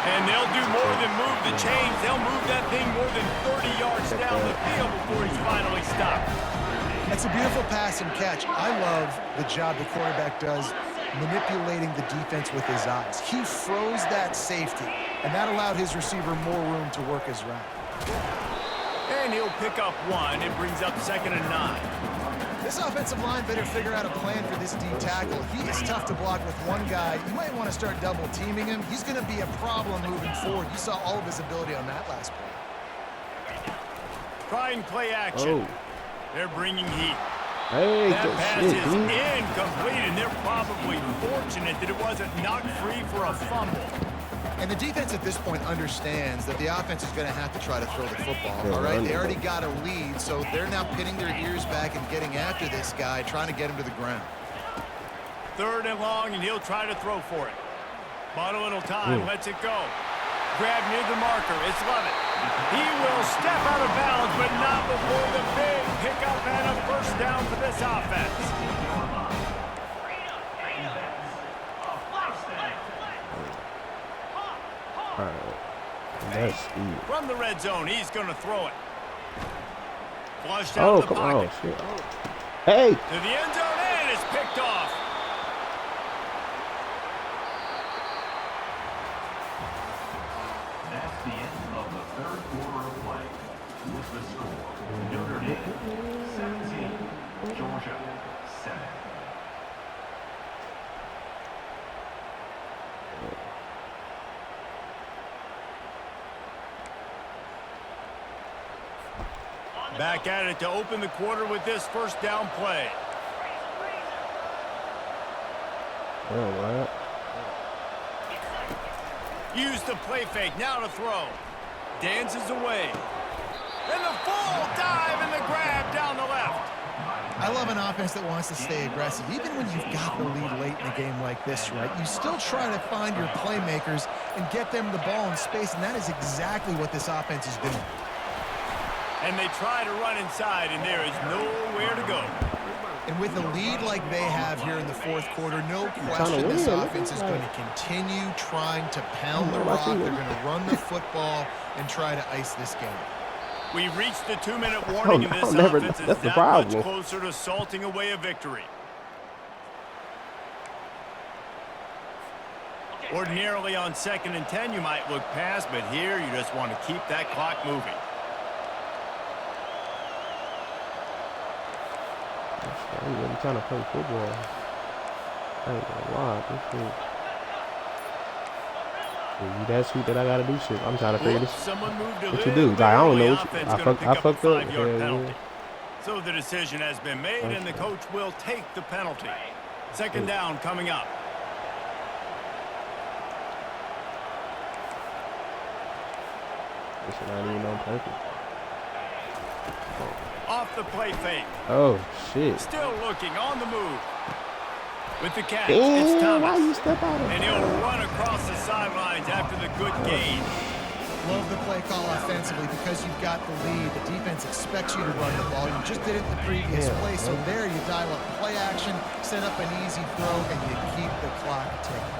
And they'll do more than move the chains. They'll move that thing more than 30 yards down the field before he's finally stopped. That's a beautiful pass and catch. I love the job the quarterback does manipulating the defense with his eyes. He froze that safety, and that allowed his receiver more room to work his route. And he'll pick up 1. It brings up 2nd and 9. This offensive line better figure out a plan for this D tackle. He is tough to block with one guy. You might want to start double teaming him. He's going to be a problem moving forward. You saw all of his ability on that last play. Trying play action. They're bringing heat. Hey, that pass shit, is dude. incomplete, and they're probably fortunate that it wasn't knocked free for a fumble. And the defense at this point understands that the offense is going to have to try to throw the football, all right? They already got a lead, so they're now pinning their ears back and getting after this guy, trying to get him to the ground. 3rd and long, and he'll try to throw for it. Bought a little time, lets it go. Grab near the marker, it's Lovett. He will step out of bounds, but not before the big pickup and a 1st down for this offense. All right. That's speed. From the red zone, he's going to throw it. Flushed out of the pocket. Oh, shit. Hey! To the end zone, and it's picked off. That's the end of the 3rd quarter of play. With the score, Notre Dame 17, Georgia 7. Back at it to open the quarter with this 1st down play. Oh, what? Use the play fake, now to throw. Dances away. And the full dive and the grab down the left. I love an offense that wants to stay aggressive. Even when you've got the lead late in a game like this, right, you still try to find your playmakers and get them the ball in space, and that is exactly what this offense is doing. And they try to run inside, and there is nowhere to go. And with a lead like they have here in the fourth quarter, no question this offense is going to continue trying to pound the rock. They're going to run the football and try to ice this game. We reached the 2-minute warning, and this offense is that much closer to salting away a victory. Ordinarily on 2nd and 10, you might look past, but here you just want to keep that clock moving. I'm really trying to play football. I ain't gonna lie, this shit. That sweet that I gotta do shit. I'm trying to figure this. What you do? Like, I don't know. I fucked up. Yeah. So the decision has been made, and the coach will take the penalty. 2nd down coming up. This is not even on purpose. Off the play fake. Oh shit! Still looking on the move. With the catch, damn, it's Thomas. Why you step out of and he'll run across the sidelines after the good gain. Love the play call offensively because you've got the lead. The defense expects you to run the ball. You just did it in the previous play, so there you dial up play action, set up an easy throw, and you keep the clock ticking.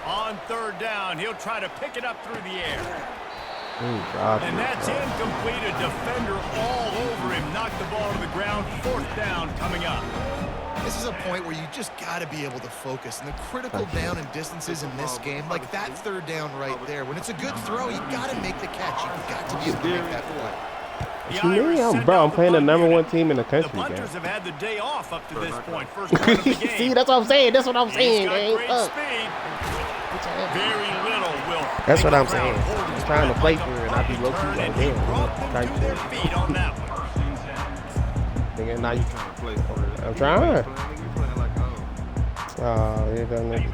On 3rd down, he'll try to pick it up through the air. And that's incomplete. A defender all over him. Knocked the ball to the ground. 4th down coming up. This is a point where you just got to be able to focus. And the critical down and distances in this game, like that 3rd down right there, when it's a good throw, you got to make the catch. You've got to be able to make that play. Bro, I'm playing the _1 team in the country. The Bunters have had the day off up to this point. First run of the game. See, that's what I'm saying. That's what I'm saying, man. Great speed. Very little will. That's what I'm saying. I'm trying to play for it, and I be low-key like, damn. To their feet on that one. Nigga, now you trying to play for it. I'm trying.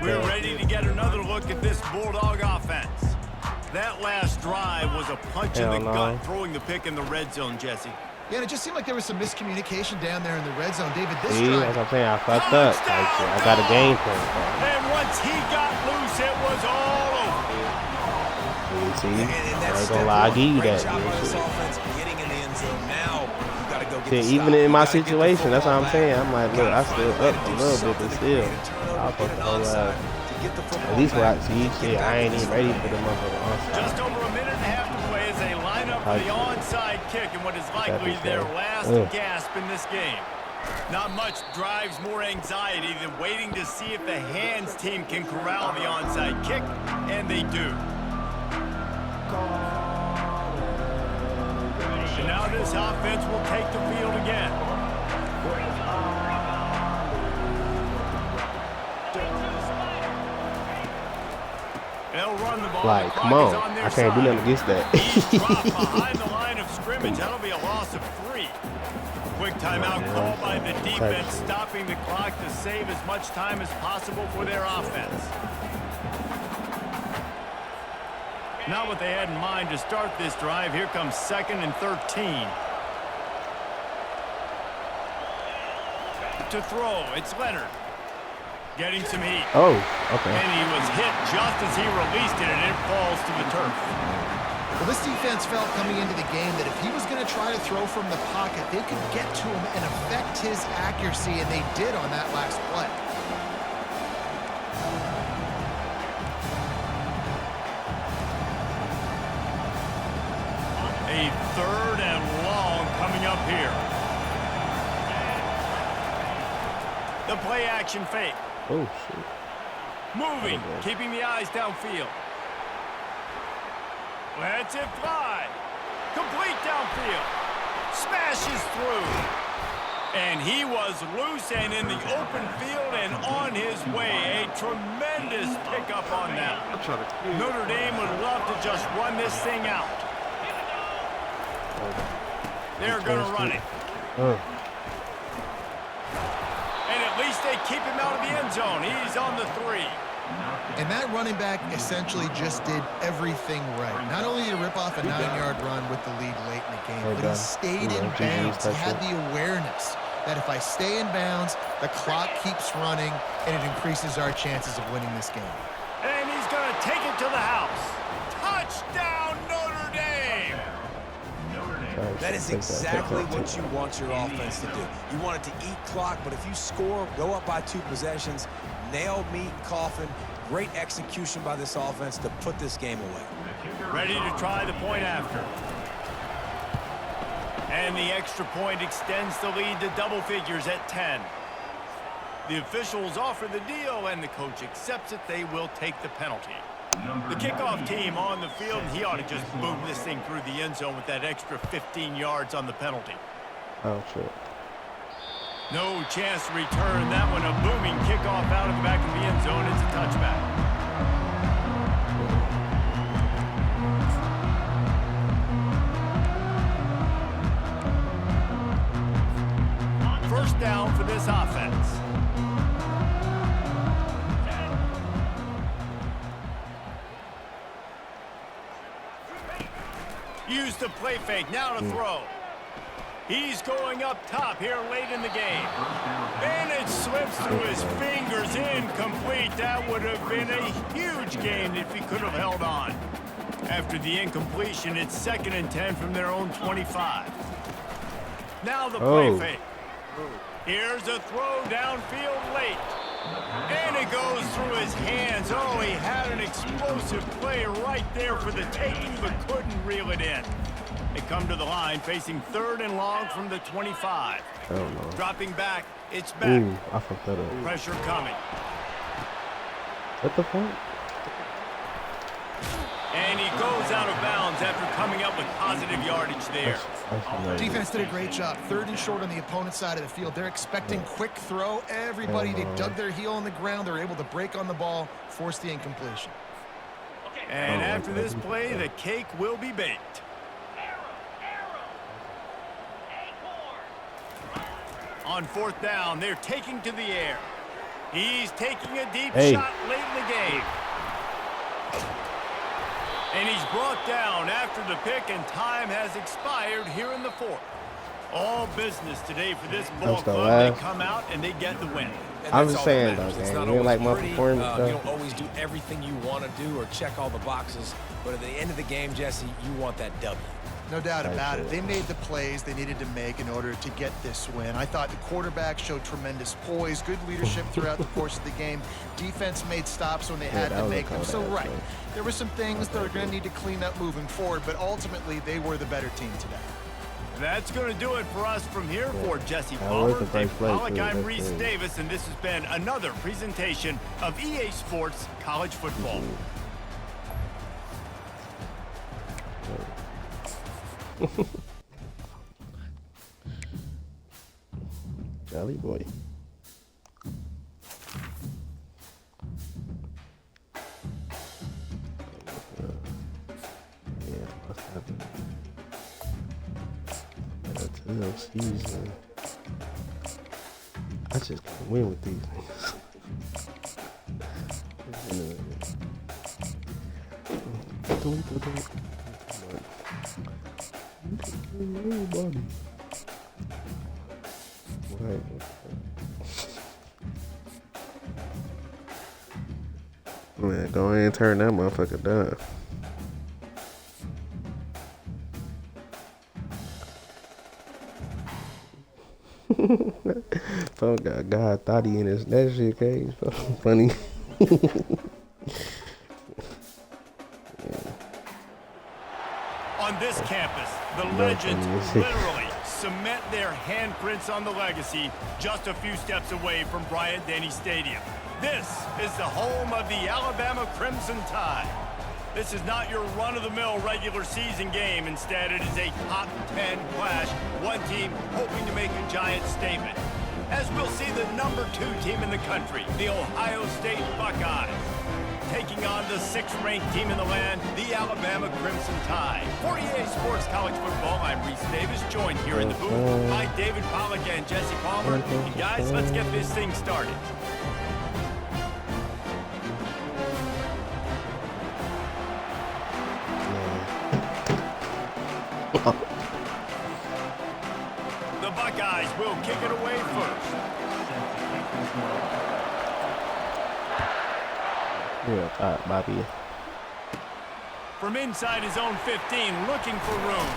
We're ready to get another look at this Bulldog offense. That last drive was a punch in the gut, throwing the pick in the red zone, Jesse. Yeah, and it just seemed like there was some miscommunication down there in the red zone. David, this drive. That's what I'm saying. I fucked up. I got a game plan. And once he got loose, it was all over. See, I ain't gonna lie. I give you that. Even in my situation, that's what I'm saying. I'm like, look, I still up a little bit, but still, I'll fuck the whole at least what I see, shit, I ain't even ready for the motherfucker onside. Just over a minute and a half to play as they line up for the onside kick in what is likely their last gasp in this game. Not much drives more anxiety than waiting to see if the hands team can corral the onside kick, and they do. And now this offense will take the field again. They'll run the ball. Like, come on. I can't do nothing against that. He's dropped behind the line of scrimmage. That'll be a loss of 3. Quick timeout call by the defense, stopping the clock to save as much time as possible for their offense. Not what they had in mind to start this drive. Here comes 2nd and 13. To throw, it's Leonard. Getting some heat. Oh, okay. And he was hit just as he released it, and it falls to the turf. Well, this defense felt coming into the game that if he was going to try to throw from the pocket, they could get to him and affect his accuracy, and they did on that last play. A 3rd and long coming up here. The play action fake. Oh, shit. Moving, keeping the eyes downfield. Lets it fly. Complete downfield. Smashes through. And he was loose and in the open field and on his way. A tremendous pickup on that. Notre Dame would love to just run this thing out. They're going to run it. And at least they keep him out of the end zone. He's on the 3. And that running back essentially just did everything right. Not only did he rip off a 9-yard run with the lead late in the game, but he stayed in bounds. He had the awareness that if I stay in bounds, the clock keeps running, and it increases our chances of winning this game. And he's going to take it to the house. Touchdown, Notre Dame! That is exactly what you want your offense to do. You want it to eat clock, but if you score, go up by 2 possessions, nail meat coffin, great execution by this offense to put this game away. Ready to try the point after. And the extra point extends the lead to double figures at 10. The officials offer the deal, and the coach accepts it. They will take the penalty. The kickoff team on the field, and he ought to just boom this thing through the end zone with that extra 15 yards on the penalty. Oh, shit. No chance to return that one. A booming kickoff out of the back of the end zone. It's a touchback. First down for this offense. Use the play fake, now to throw. He's going up top here late in the game. And it slips through his fingers, incomplete. That would have been a huge gain if he could have held on. After the incompletion, it's 2nd and 10 from their own 25. Now the play fake. Here's a throw downfield late. And it goes through his hands. Oh, he had an explosive play right there for the taking, but couldn't reel it in. They come to the line, facing 3rd and long from the 25. I don't know. Dropping back, it's back. Ooh, I fucked that up. Pressure coming. What the fuck? And he goes out of bounds after coming up with positive yardage there. Defense did a great job. 3rd and short on the opponent's side of the field. They're expecting quick throw. Everybody, they dug their heel on the ground. They're able to break on the ball, force the incompletion. And after this play, the cake will be baked. On 4th down, they're taking to the air. He's taking a deep shot late in the game. And he's brought down after the pick, and time has expired here in the 4th. All business today for this ball club. They come out and they get the win. I'm just saying, though, man. You like my performance, you don't always do everything you want to do or check all the boxes, but at the end of the game, Jesse, you want that W. No doubt about it. They made the plays they needed to make in order to get this win. I thought the quarterback showed tremendous poise, good leadership throughout the course of the game. Defense made stops when they had to make them. So, right, there were some things that are going to need to clean up moving forward, but ultimately they were the better team today. That's going to do it for us from here for Jesse Palmer, Dave Pollack, I'm Reese Davis, and this has been another presentation of EA Sports College Football. Jolly boy. Yeah, must have been. Season. I just can't win with these niggas. Everybody. Right. Man, go ahead and turn that motherfucker down. Phone got God thought he in his that shit cage. Funny. On this campus, the legends literally cement their handprints on the legacy just a few steps away from Bryant-Denny Stadium. This is the home of the Alabama Crimson Tide. This is not your run-of-the-mill regular season game. Instead, it is a top 10 clash, one team hoping to make a giant statement. As we'll see the number 2 team in the country, the Ohio State Buckeyes, taking on the 6th-ranked team in the land, the Alabama Crimson Tide. For EA Sports College Football, I'm Reese Davis, joined here in the booth by David Pollack and Jesse Palmer. And guys, let's get this thing started. The Buckeyes will kick it away first. Yeah, Bobby. From inside his own 15, looking for room.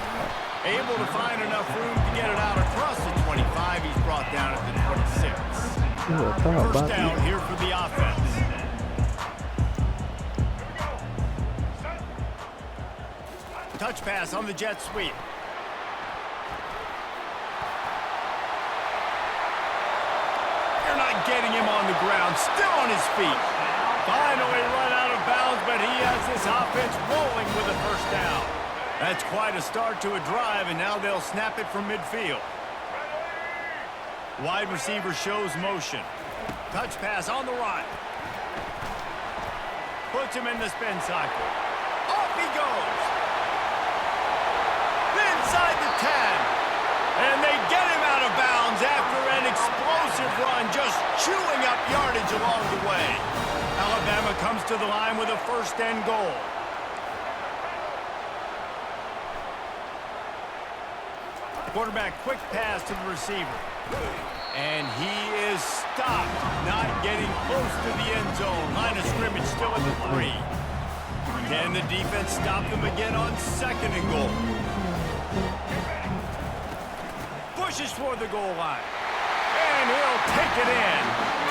Able to find enough room to get it out across the 25. He's brought down at the 26. First down here for the offense. Touch pass on the jet sweep. They're not getting him on the ground. Still on his feet. Finally run out of bounds, but he has this offense rolling with a first down. That's quite a start to a drive, and now they'll snap it from midfield. Wide receiver shows motion. Touch pass on the right. Puts him in the spin cycle. Off he goes. Inside the 10. And they get him out of bounds after an explosive run, just chewing up yardage along the way. Alabama comes to the line with a first and goal. Quarterback, quick pass to the receiver. And he is stopped, not getting close to the end zone. Line of scrimmage still at the 3. Can the defense stop them again on second and goal? Pushes for the goal line. And he'll take it in.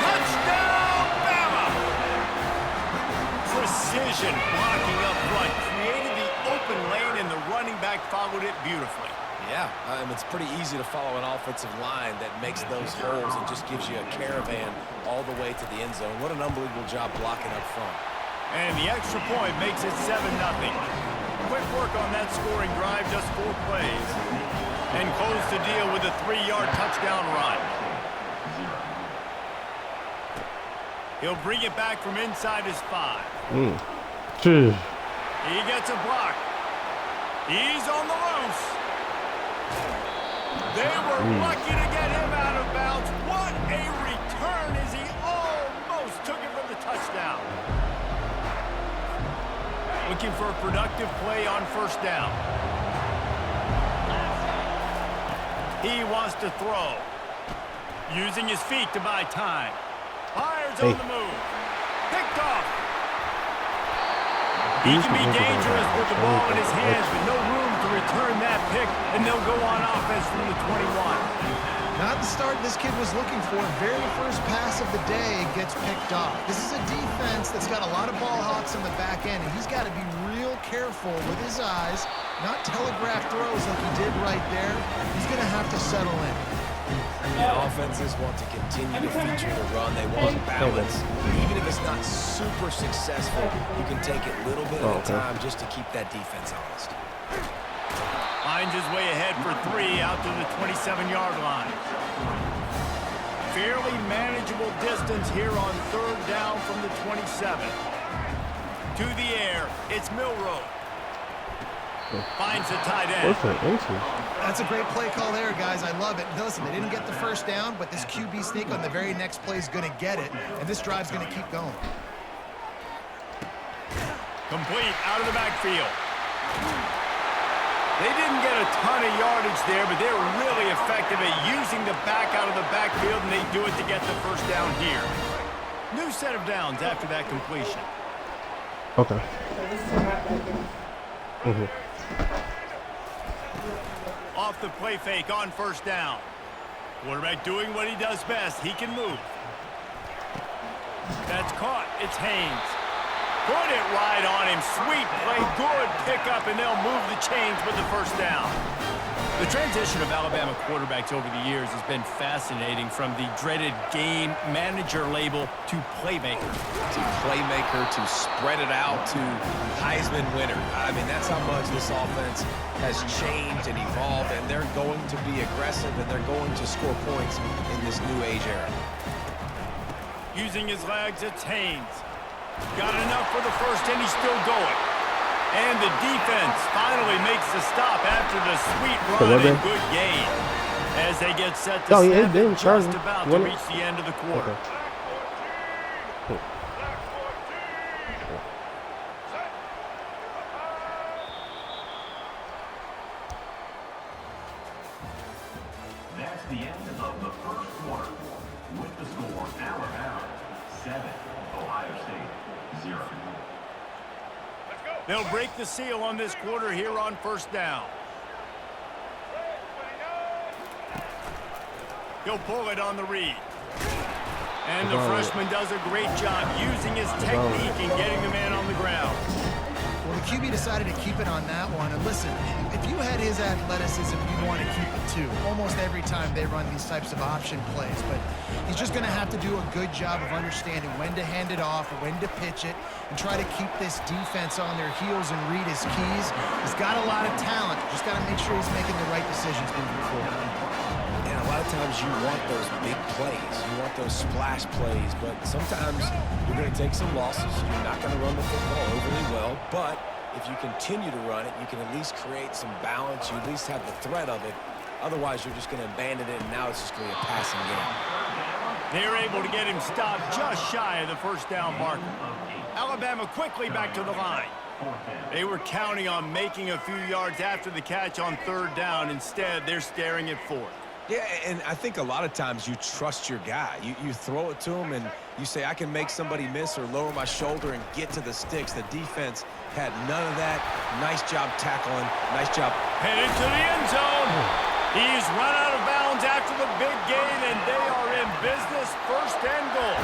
Touchdown, Bama! Precision blocking up front. Created the open lane, and the running back followed it beautifully. Yeah, it's pretty easy to follow an offensive line that makes those holes and just gives you a caravan all the way to the end zone. What an unbelievable job blocking up front. And the extra point makes it 7-0. Quick work on that scoring drive, just 4 plays. And close the deal with a 3-yard touchdown run. He'll bring it back from inside his 5. He gets a block. He's on the loose. They were lucky to get him out of bounds. What a return as he almost took it for the touchdown. Looking for a productive play on first down. He wants to throw. Using his feet to buy time. Fires on the move. Picked off. He can be dangerous with the ball in his hands, but no room to return that pick, and they'll go on offense from the 21. Not the start this kid was looking for. Very first pass of the day gets picked off. This is a defense that's got a lot of ball hawks on the back end, and he's got to be real careful with his eyes, not telegraph throws like he did right there. He's going to have to settle in. Yeah, offenses want to continue to feature the run. They want balance. Even if it's not super successful, you can take it a little bit at a time just to keep that defense honest. Finds his way ahead for 3 out to the 27-yard line. Fairly manageable distance here on third down from the 27. To the air, it's Milroe. Finds the tight end. That's a great play call there, guys. I love it. Listen, they didn't get the first down, but this QB sneak on the very next play is going to get it, and this drive's going to keep going. Complete out of the backfield. They didn't get a ton of yardage there, but they were really effective at using the back out of the backfield, and they do it to get the first down here. New set of downs after that completion. Okay. Off the play fake on first down. Quarterback doing what he does best. He can move. That's caught. It's Haynes. Put it right on him. Sweet play. Good pickup, and they'll move the chains with the first down. The transition of Alabama quarterbacks over the years has been fascinating, from the dreaded game manager label to playmaker. To playmaker, to spread it out, to Heisman winner. I mean, that's how much this offense has changed and evolved, and they're going to be aggressive, and they're going to score points in this new age era. Using his legs, it's Haynes. Got enough for the first, and he's still going. And the defense finally makes the stop after the sweet run and good gain. As they get set to snap, just about to reach the end of the quarter. 7, Ohio State 0. They'll break the seal on this quarter here on first down. He'll pull it on the read. And the freshman does a great job using his technique and getting the man on the ground. Well, the QB decided to keep it on that one. And listen, if you had his athleticism, you'd want to keep it too. Almost every time they run these types of option plays. But he's just going to have to do a good job of understanding when to hand it off, when to pitch it, and try to keep this defense on their heels and read his keys. He's got a lot of talent. Just got to make sure he's making the right decisions moving forward. And a lot of times you want those big plays. You want those splash plays. But sometimes you're going to take some losses. You're not going to run the football overly well. But if you continue to run it, you can at least create some balance. You at least have the threat of it. Otherwise, you're just going to abandon it, and now it's just going to be a passing game. They're able to get him stopped just shy of the first down marker. Alabama quickly back to the line. They were counting on making a few yards after the catch on third down. Instead, they're staring at fourth. Yeah, and I think a lot of times you trust your guy. You throw it to him, and you say, I can make somebody miss or lower my shoulder and get to the sticks. The defense had none of that. Nice job tackling. Nice job. Headed to the end zone. He's run out of bounds after the big gain, and they are in business. First and goal.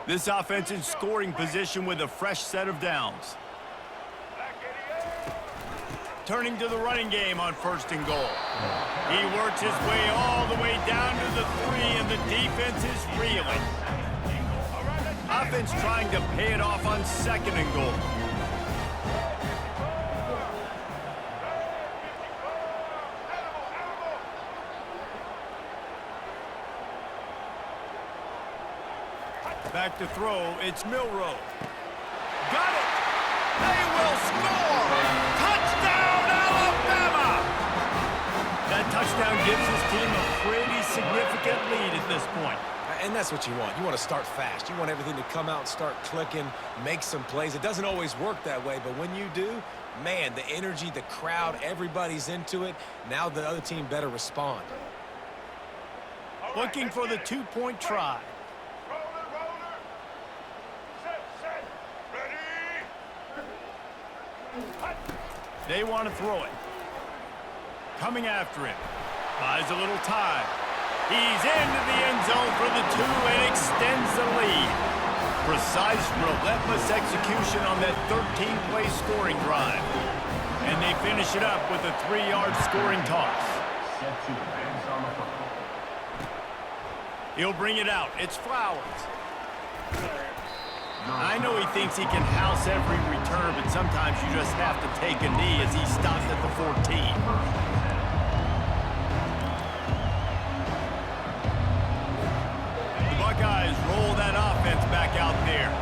This offense in scoring position with a fresh set of downs. Turning to the running game on first and goal. He works his way all the way down to the 3, and the defense is reeling. Offense trying to pay it off on second and goal. Back to throw, it's Milrow. Got it! They will score! Touchdown, Alabama! That touchdown gives his team a pretty significant lead at this point. And that's what you want. You want to start fast. You want everything to come out and start clicking, make some plays. It doesn't always work that way, but when you do, man, the energy, the crowd, everybody's into it. Now the other team better respond. Looking for the two-point try. They want to throw it. Coming after him. Buys a little time. He's into the end zone for the 2 and extends the lead. Precise, relentless execution on that 13-play scoring drive. And they finish it up with a 3-yard scoring toss. He'll bring it out. It's Flowers. I know he thinks he can house every return, but sometimes you just have to take a knee as he stops at the 14. The Buckeyes roll that offense back out there.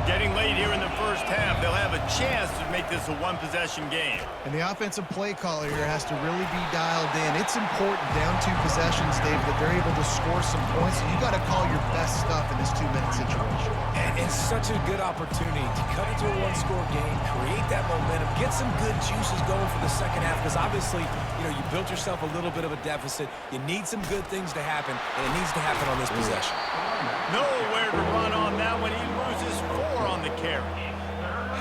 Getting late here in the first half, they'll have a chance to make this a one-possession game. And the offensive play caller here has to really be dialed in. It's important down 2 possessions, Dave, that they're able to score some points. And you got to call your best stuff in this 2-minute situation. And it's such a good opportunity to cut into a 1-score game, create that momentum, get some good juices going for the second half. Because obviously, you built yourself a little bit of a deficit. You need some good things to happen, and it needs to happen on this possession. Nowhere to run on that when he loses 4 on the carry.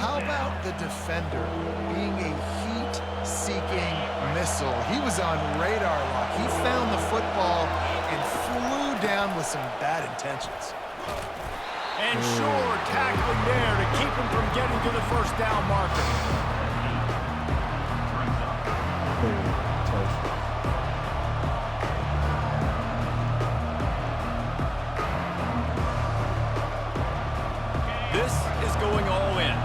How about the defender being a heat-seeking missile? He was on radar lock. He found the football and flew down with some bad intentions. And sure, tackling there to keep him from getting to the first down marker. This is going all in.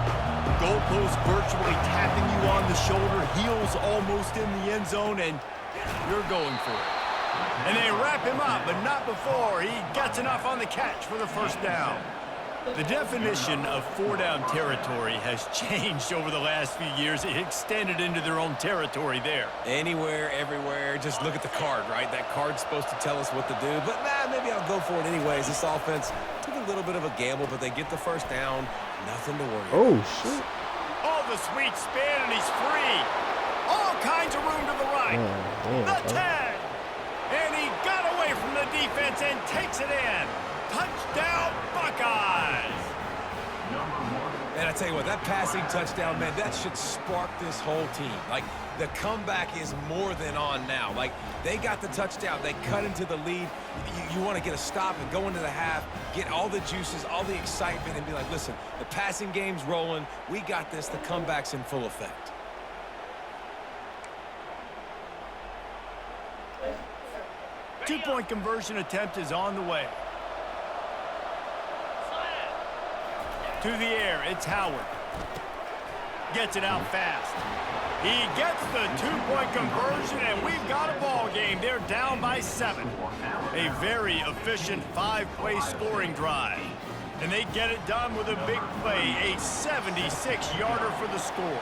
Goalpost virtually tapping you on the shoulder, heels almost in the end zone, and you're going for it. And they wrap him up, but not before he gets enough on the catch for the first down. The definition of four-down territory has changed over the last few years. It extended into their own territory there. Anywhere, everywhere, just look at the card, right? That card's supposed to tell us what to do, but maybe I'll go for it anyways. This offense took a little bit of a gamble, but they get the first down. Nothing to worry about. Oh, shit. Oh, the sweet spin, and he's free. All kinds of room to the right. The tag. And he got away from the defense and takes it in. Touchdown, Buckeyes. And I tell you what, that passing touchdown, man, that should spark this whole team. Like, the comeback is more than on now. Like, they got the touchdown. They cut into the lead. You want to get a stop and go into the half, get all the juices, all the excitement, and be like, listen, the passing game's rolling. We got this. The comeback's in full effect. Two-point conversion attempt is on the way. To the air, it's Howard. Gets it out fast. He gets the two-point conversion, and we've got a ball game. They're down by 7. A very efficient 5-play scoring drive. And they get it done with a big play, a 76-yarder for the score.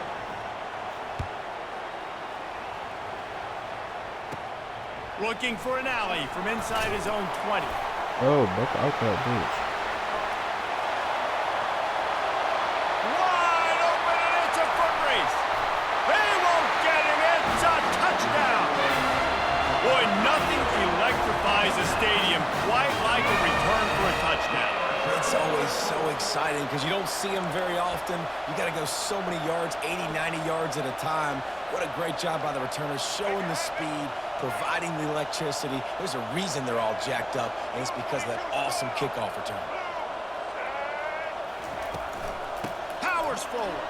Looking for an alley from inside his own 20. Oh, that's out that bitch. Wide open, and it's a foot race. They won't get him. It's a touchdown. Boy, nothing electrifies a stadium quite like a return for a touchdown. It's always so exciting because you don't see them very often. You got to go so many yards, 80, 90 yards at a time. What a great job by the returners, showing the speed, providing the electricity. There's a reason they're all jacked up, and it's because of that awesome kickoff return. Powers forward.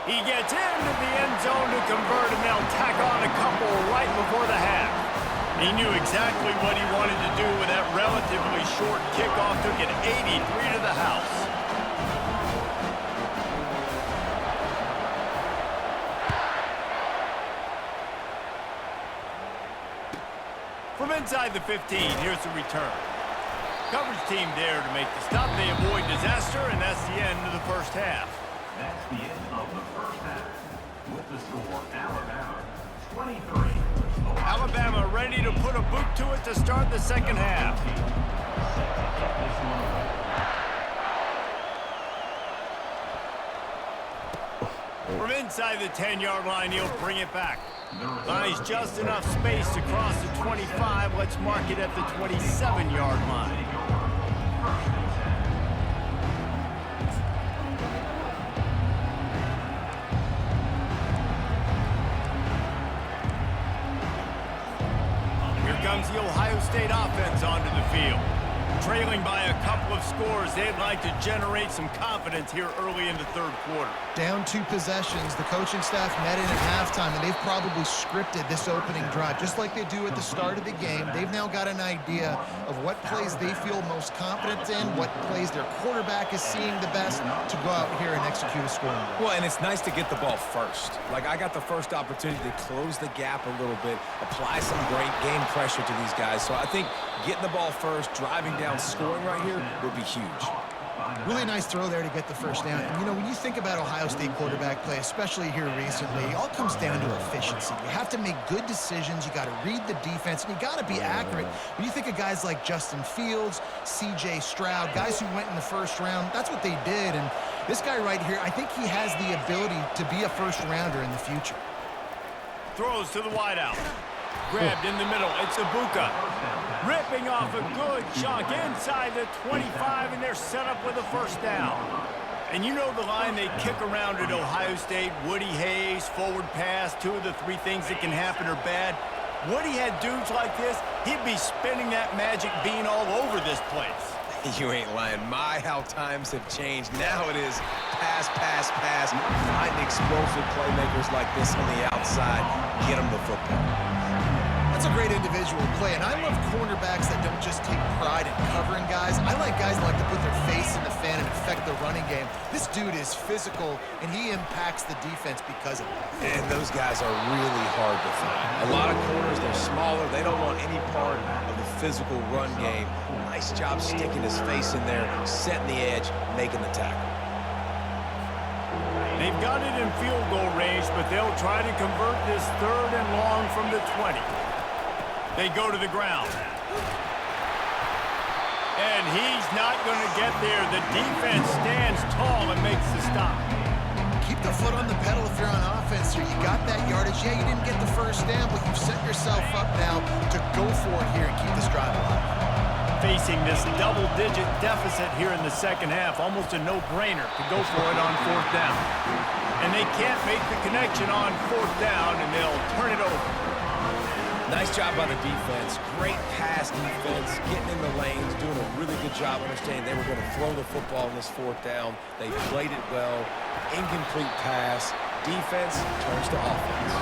He gets into the end zone to convert, and they'll tack on a couple right before the half. He knew exactly what he wanted to do with that relatively short kickoff. Took it 83 to the house. From inside the 15, here's the return. Coverage team there to make the stop. They avoid disaster, and that's the end of the first half. That's the end of the first half. With the score, Alabama 23. Alabama ready to put a boot to it to start the second half. From inside the 10-yard line, he'll bring it back. Buys just enough space to cross the 25. Let's mark it at the 27-yard line. Here comes the Ohio State offense onto the field. Trailing by a couple of scores, they'd like to generate some confidence here early in the third quarter. Down 2 possessions, the coaching staff met in at halftime, and they've probably scripted this opening drive, just like they do at the start of the game. They've now got an idea of what plays they feel most confident in, what plays their quarterback is seeing the best to go out here and execute a scoring drive. Well, and it's nice to get the ball first. Like, I got the first opportunity to close the gap a little bit, apply some great game pressure to these guys. So I think getting the ball first, driving down, scoring right here would be huge. Really nice throw there to get the first down. And, you know, when you think about Ohio State quarterback play, especially here recently, it all comes down to efficiency. You have to make good decisions. You got to read the defense, and you got to be accurate. When you think of guys like Justin Fields, C.J. Stroud, guys who went in the first round, that's what they did. And this guy right here, I think he has the ability to be a first-rounder in the future. Throws to the wideout. Grabbed in the middle. It's Ibuka. Ripping off a good chunk inside the 25, and they're set up with a first down. And you know the line they kick around at Ohio State, Woody Hayes, forward pass, 2 of the 3 things that can happen are bad. Woody had dudes like this, he'd be spinning that magic bean all over this place. You ain't lying. My, how times have changed. Now it is pass, pass, pass. Find explosive playmakers like this on the outside. Get them the football. That's a great individual play, and I love cornerbacks that don't just take pride in covering guys. I like guys that like to put their face in the fan and affect the running game. This dude is physical, and he impacts the defense because of it. And those guys are really hard to find. A lot of corners, they're smaller. They don't want any part of the physical run game. Nice job sticking his face in there, setting the edge, making the tackle. They've got it in field goal range, but they'll try to convert this 3rd and long from the 20. They go to the ground. And he's not going to get there. The defense stands tall and makes the stop. Keep the foot on the pedal if you're on offense here. You got that yardage. Yeah, you didn't get the first down, but you've set yourself up now to go for it here and keep this drive alive. Facing this double-digit deficit here in the second half, almost a no-brainer to go for it on 4th down. And they can't make the connection on 4th down, and they'll turn it over. Nice job by the defense. Great pass defense, getting in the lanes, doing a really good job understanding they were going to throw the football on this 4th down. They played it well. Incomplete pass. Defense turns to offense.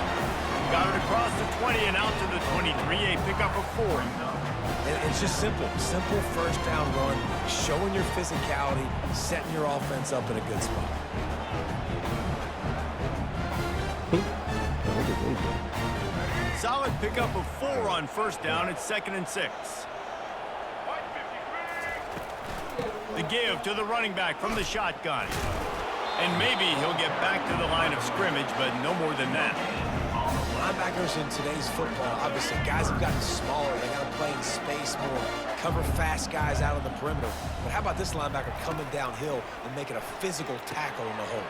Got it across the 20 and out to the 23. A pickup of 4. And it's just simple. Simple first down run, showing your physicality, setting your offense up in a good spot. Solid pickup of 4 on 1st down. It's 2nd and 6. The give to the running back from the shotgun. And maybe he'll get back to the line of scrimmage, but no more than that. Linebackers in today's football, obviously, guys have gotten smaller. They got to play in space more, cover fast guys out on the perimeter. But how about this linebacker coming downhill and making a physical tackle in the hole?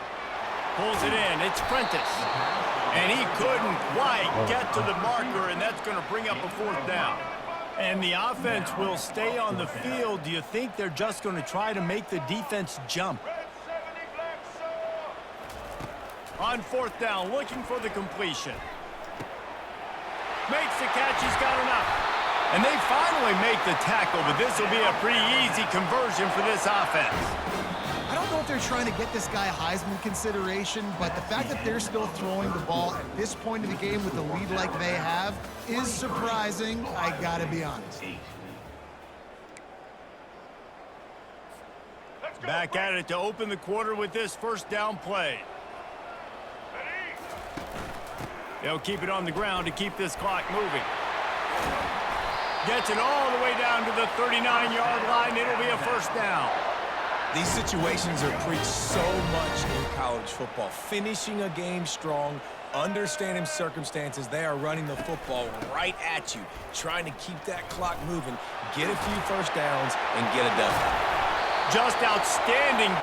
Pulls it in. It's Prentice. And he couldn't quite get to the marker, and that's going to bring up a 4th down. And the offense will stay on the field. Do you think they're just going to try to make the defense jump? On 4th down, looking for the completion. Makes the catch. He's got enough. And they finally make the tackle, but this will be a pretty easy conversion for this offense. I don't know if they're trying to get this guy Heisman consideration, but the fact that they're still throwing the ball at this point of the game with the lead like they have is surprising, I gotta be honest. Back at it to open the quarter with this 1st down play. They'll keep it on the ground to keep this clock moving. Gets it all the way down to the 39-yard line. It'll be a 1st down. These situations are preached so much in college football. Finishing a game strong, understanding circumstances. They are running the football right at you, trying to keep that clock moving, get a few 1st downs, and get it done. Just outstanding.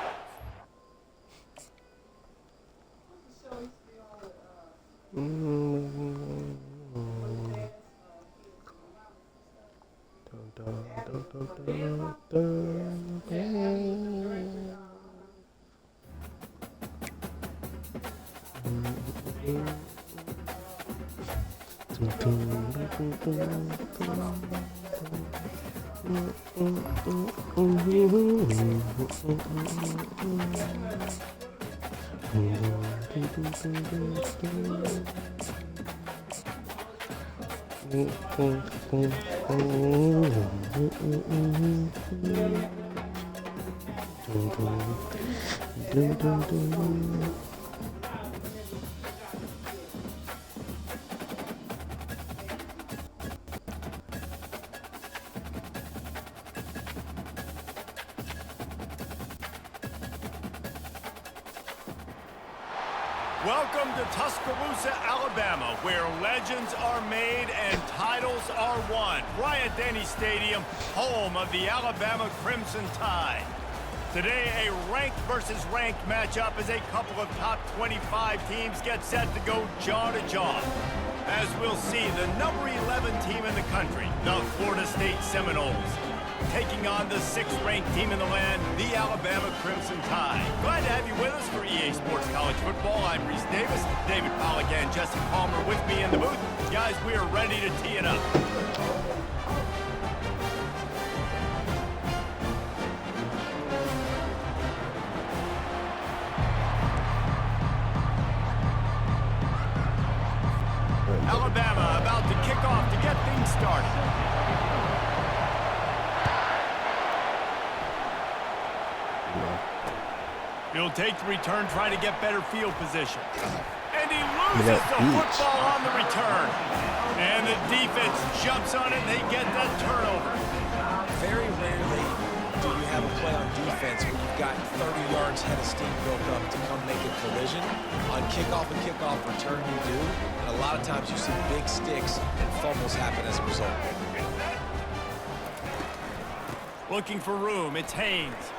Welcome to Tuscaloosa, Alabama, where legends are made and titles are won. Bryant-Denny Stadium, home of the Alabama Crimson Tide. Today, a ranked versus ranked matchup as a couple of top 25 teams get set to go jaw to jaw. As we'll see, the number 11 team in the country, the Florida State Seminoles, taking on the 6th-ranked team in the land, the Alabama Crimson Tide. Glad to have you with us for EA Sports College Football. I'm Reese Davis, David Pollack and Jesse Palmer with me in the booth. Guys, we are ready to tee it up. Alabama about to kick off to get things started. He'll take the return, trying to get better field position. And And he loses the football on the return. And the defense jumps on it, and they get that turnover. Very rarely do you have a play on defense when you've got 30 yards head of steam built up to come make a collision. On kickoff and kickoff return, you do. And a lot of times you see big sticks and fumbles happen as a result. Looking for room, it's Haynes.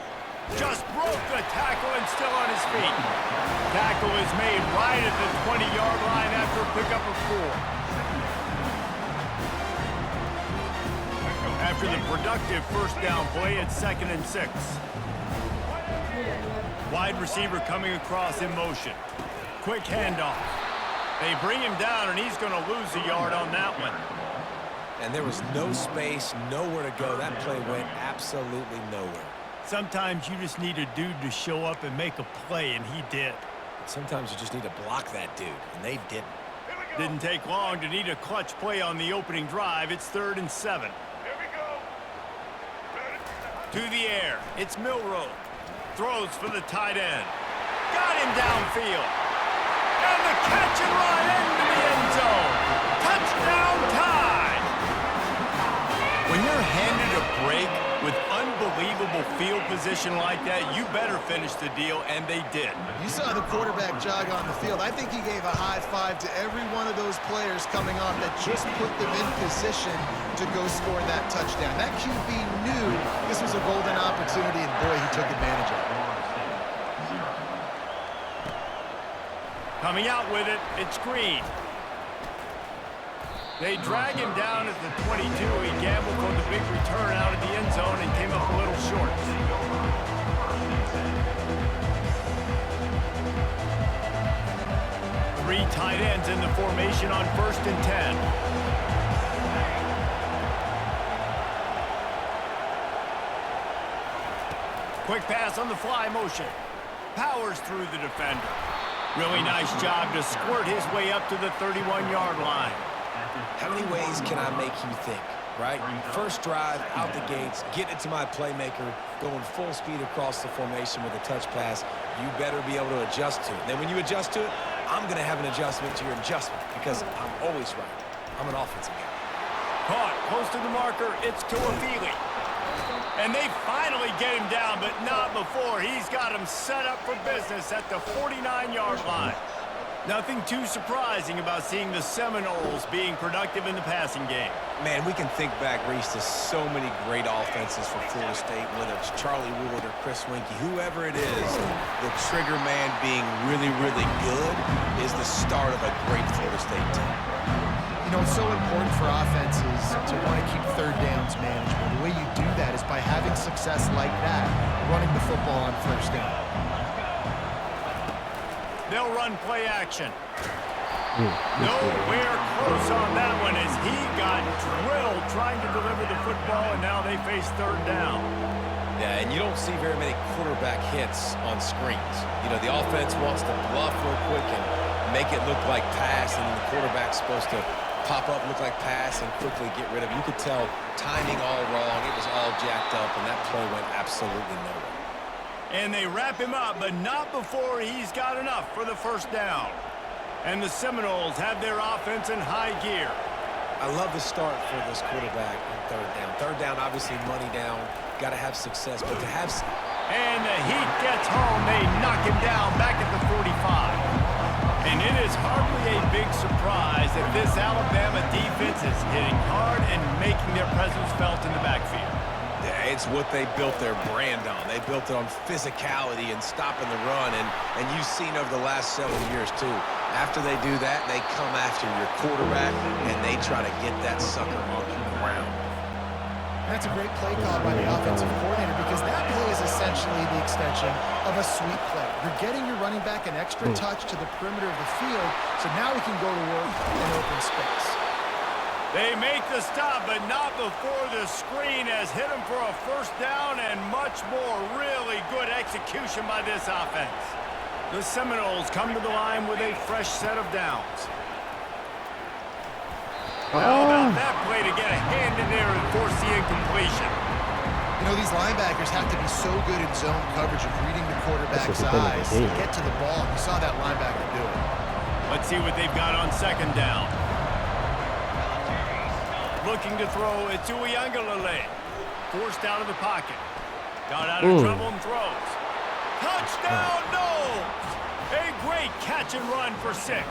Just broke the tackle and still on his feet. Tackle is made right at the 20-yard line after a pickup of 4. After the productive first down play, it's 2nd and 6. Wide receiver coming across in motion. Quick handoff. They bring him down, and he's going to lose a yard on that one. And there was no space, nowhere to go. That play went absolutely nowhere. Sometimes you just need a dude to show up and make a play, and he did. Sometimes you just need to block that dude, and they didn't. Didn't take long to need a clutch play on the opening drive. It's 3rd and 7. To the air, it's Milroe. Throws for the tight end. Got him downfield. And the catch and run into the end zone. Touchdown time! When you're handed a break with unbelievable field position like that, you better finish the deal, and they did. You saw the quarterback jog on the field. I think he gave a high five to every one of those players coming off that just put them in position to go score that touchdown. That QB knew this was a golden opportunity, and boy, he took advantage of it. Coming out with it, it's Green. They drag him down at the 22. He gambled for the big return out of the end zone and came up a little short. Three tight ends in the formation on 1st and 10. Quick pass on the fly motion. Powers through the defender. Really nice job to squirt his way up to the 31-yard line. How many ways can I make you think, right? First drive, out the gates, get it to my playmaker, going full speed across the formation with a touch pass. You better be able to adjust to it. Then when you adjust to it, I'm going to have an adjustment to your adjustment because I'm always right. I'm an offensive guy. Caught close to the marker. It's Tuafili. And they finally get him down, but not before. He's got him set up for business at the 49-yard line. Nothing too surprising about seeing the Seminoles being productive in the passing game. Man, we can think back, Reese, to so many great offenses for Florida State, whether it's Charlie Wood or Chris Winkie, whoever it is, the trigger man being really, really good is the start of a great Florida State team. You know, it's so important for offenses to want to keep third downs manageable. The way you do that is by having success like that, running the football on first down. They'll run play action. Nowhere close on that one as he got drilled trying to deliver the football, and now they face 3rd down. Yeah, and you don't see very many quarterback hits on screens. You know, the offense wants to bluff real quick and make it look like pass, and the quarterback's supposed to pop up, look like pass, and quickly get rid of it. You could tell timing all wrong. It was all jacked up, and that play went absolutely nowhere. And they wrap him up, but not before he's got enough for the first down. And the Seminoles have their offense in high gear. I love the start for this quarterback on 3rd down. 3rd down, obviously money down. Got to have success, but to have... And the heat gets home. They knock him down back at the 45. And it is hardly a big surprise that this Alabama defense is hitting hard and making their presence felt in the backfield. Yeah, it's what they built their brand on. They built it on physicality and stopping the run, and you've seen over the last several years, too. After they do that, they come after your quarterback, and they try to get that sucker on the ground. That's a great play call by the offensive coordinator because that play is essentially the extension of a sweep play. You're getting your running back an extra touch to the perimeter of the field, so now he can go to work in open space. They make the stop, but not before the screen has hit him for a first down and much more. Really good execution by this offense. The Seminoles come to the line with a fresh set of downs. How about that play to get a hand in there and force the incompletion? You know, these linebackers have to be so good in zone coverage of reading the quarterback's eyes to get to the ball. You saw that linebacker do it. But Let's see what they've got on second down. Looking to throw, it's Uiagalelei. Forced out of the pocket. Got out of trouble and throws. Touchdown, no! A great catch and run for 6.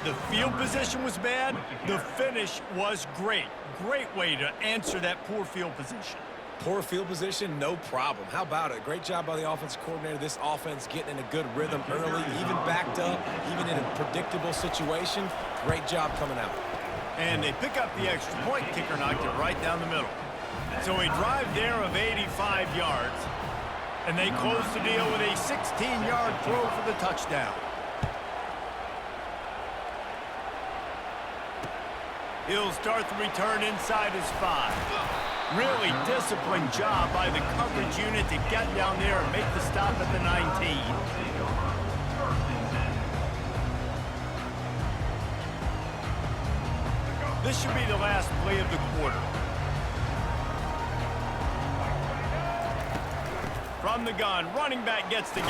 The field position was bad. The finish was great. Great way to answer that poor field position. Poor field position, no problem. How about it? Great job by the offensive coordinator. This offense getting in a good rhythm early, even backed up, even in a predictable situation. Great job coming out. And they pick up the extra point. Kicker knocked it right down the middle. So a drive there of 85 yards. And they close the deal with a 16-yard throw for the touchdown. He'll start the return inside his 5. Really disciplined job by the coverage unit to get down there and make the stop at the 19. This should be the last play of the quarter. From the gun, running back gets the give.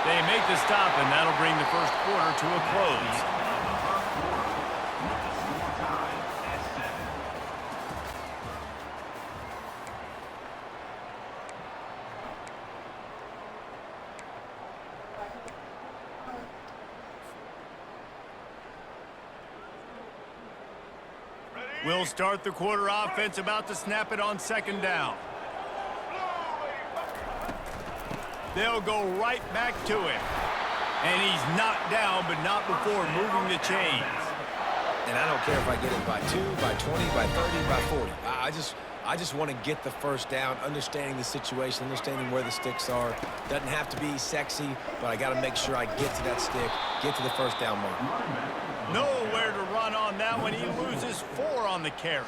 They make the stop, and that'll bring the first quarter to a close. We'll start the quarter. Offense about to snap it on second down. They'll go right back to him. And he's knocked down, but not before moving the chains. And I don't care if I get it by 2, by 20, by 30, by 40. I just want to get the first down, understanding the situation, understanding where the sticks are. Doesn't have to be sexy, but I got to make sure I get to that stick, get to the first down mark. Nowhere to run on that one. He loses 4 on the carry.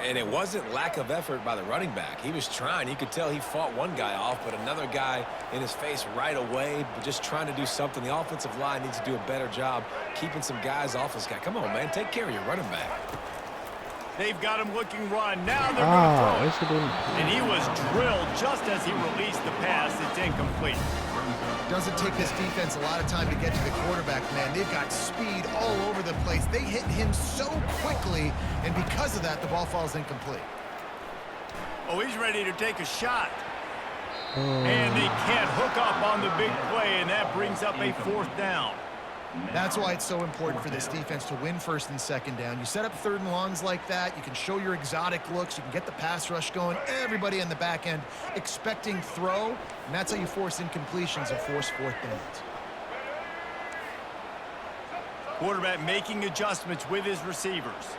And it wasn't lack of effort by the running back. He was trying. You could tell he fought one guy off, but another guy in his face right away, but just trying to do something. The offensive line needs to do a better job keeping some guys off this guy. Come on, man. Take care of your running back. They've got him looking run. Now they're going to throw it. And he was drilled just as he released the pass. It's incomplete. Doesn't take this defense a lot of time to get to the quarterback, man. They've got speed all over the place. They hit him so quickly, and because of that, the ball falls incomplete. Oh, he's ready to take a shot. And they can't hook up on the big play, and that brings up a 4th down. That's why it's so important for this defense to win 1st and 2nd down. You set up 3rd and longs like that. You can show your exotic looks. You can get the pass rush going. Everybody on the back end expecting throw, and that's how you force incompletions or force 4th downs. Quarterback making adjustments with his receivers.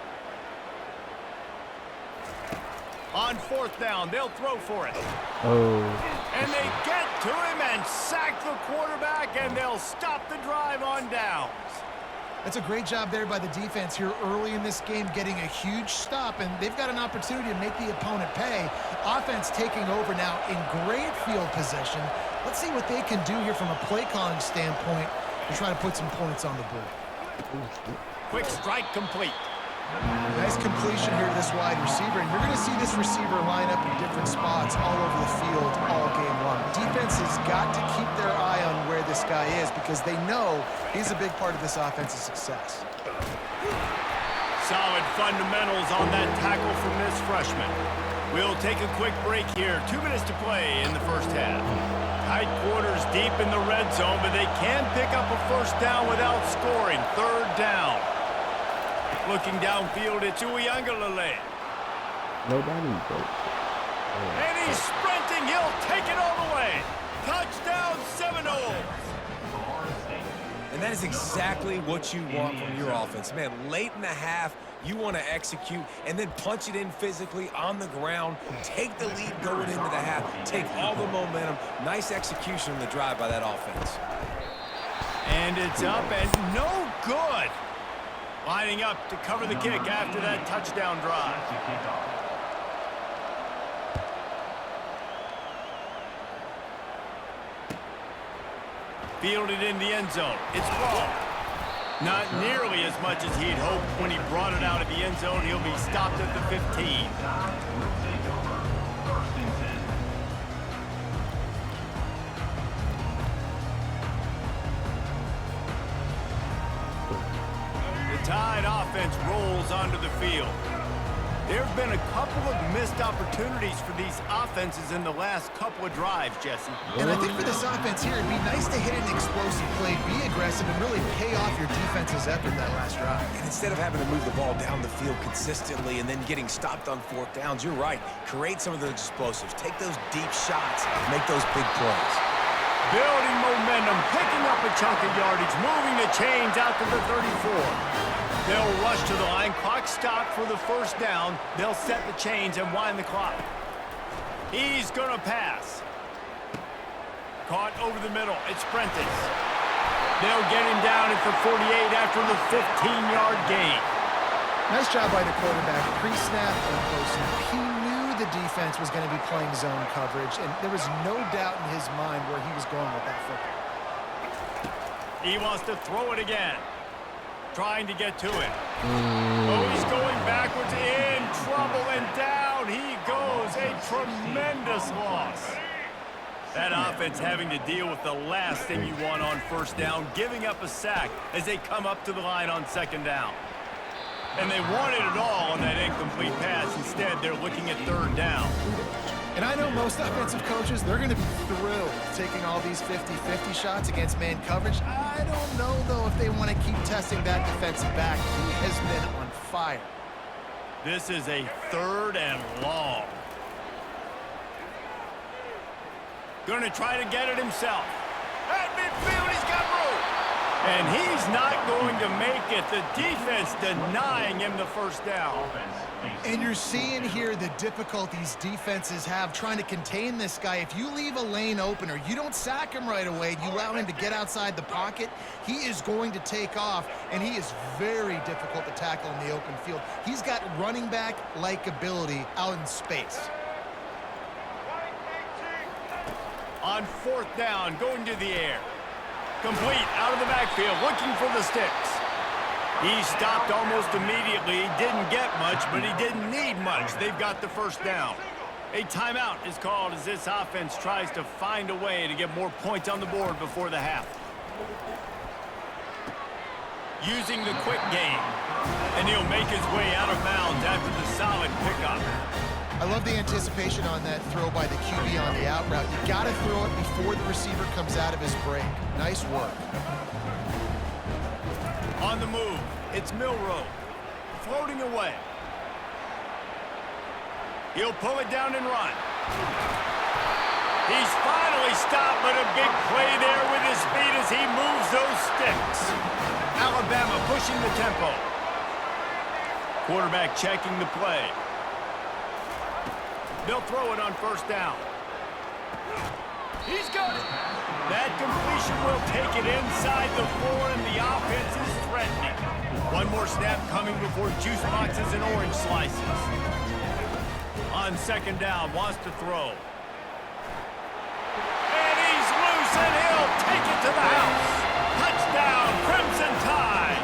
On 4th down, they'll throw for it. And they get to him and sack the quarterback, and they'll stop the drive on downs. That's a great job there by the defense here early in this game, getting a huge stop, and they've got an opportunity to make the opponent pay. Offense taking over now in great field position. Let's see what they can do here from a play calling standpoint to try to put some points on the board. Quick strike complete. Nice completion here to this wide receiver, and you're going to see this receiver line up in different spots all over the field all game long. Defense has got to keep their eye on where this guy is because they know he's a big part of this offensive success. Solid fundamentals on that tackle from this freshman. We'll take a quick break here. 2 minutes to play in the first half. Tight quarters deep in the red zone, but they can pick up a 1st down without scoring. 3rd down. Looking downfield, it's Uiagalelei. Nobody. And he's sprinting. He'll take it all the way. Touchdown, Seminoles. And that is exactly what you want from your offense. Man, late in the half, you want to execute and then punch it in physically on the ground. Take the lead going into the half. Take all the momentum. Nice execution on the drive by that offense. And it's up and no good. Lining up to cover the kick after that touchdown drive. Fielded in the end zone. It's ball. Not nearly as much as he'd hoped when he brought it out of the end zone. He'll be stopped at the 15. Tide offense rolls onto the field. There have been a couple of missed opportunities for these offenses in the last couple of drives, Jesse. And I think for this offense here, it'd be nice to hit an explosive play, be aggressive, and really pay off your defense's effort that last drive. And instead of having to move the ball down the field consistently and then getting stopped on fourth downs, you're right. Create some of those explosives. Take those deep shots. Make those big plays. Building momentum, picking up a chunk of yardage, moving the chains out to the 34. They'll rush to the line. Clock stopped for the first down. They'll set the chains and wind the clock. He's going to pass. Caught over the middle. It's Prentice. They'll get him down at the 48 after the 15-yard gain. Nice job by the quarterback. Pre-snap and post-snap. He knew the defense was going to be playing zone coverage, and there was no doubt in his mind where he was going with that football. He wants to throw it again. Trying to get to it. Oh, he's going backwards, in trouble, and down he goes. A tremendous loss. That offense having to deal with the last thing you want on first down, giving up a sack as they come up to the line on second down. And they wanted it all on that incomplete pass. Instead, they're looking at third down. And I know most offensive coaches, they're going to be thrilled taking all these 50-50 shots against man coverage. I don't know, though, if they want to keep testing that defensive back. He has been on fire. This is a third and long. Going to try to get it himself. At midfield, he's got room. And he's not going to make it. The defense denying him the first down. And you're seeing here the difficulties defenses have trying to contain this guy. If you leave a lane open or you don't sack him right away, you allow him to get outside the pocket, he is going to take off, and he is very difficult to tackle in the open field. He's got running back-like ability out in space. On fourth down, going to the air. Complete out of the backfield, looking for the sticks. He stopped almost immediately. He didn't get much, but he didn't need much. They've got the first down. A timeout is called as this offense tries to find a way to get more points on the board before the half. Using the quick game, and he'll make his way out of bounds after the solid pickup. I love the anticipation on that throw by the QB on the out route. You got to throw it before the receiver comes out of his break. Nice work. On the move, it's Milroe. Floating away. He'll pull it down and run. He's finally stopped, but a big play there with his speed as he moves those sticks. Alabama pushing the tempo. Quarterback checking the play. They'll throw it on first down. He's got it. That completion will take it inside the 4, and the offense is threatening. One more snap coming before juice boxes and orange slices. On second down, wants to throw. And he's loose, and he'll take it to the house. Touchdown, Crimson Tide.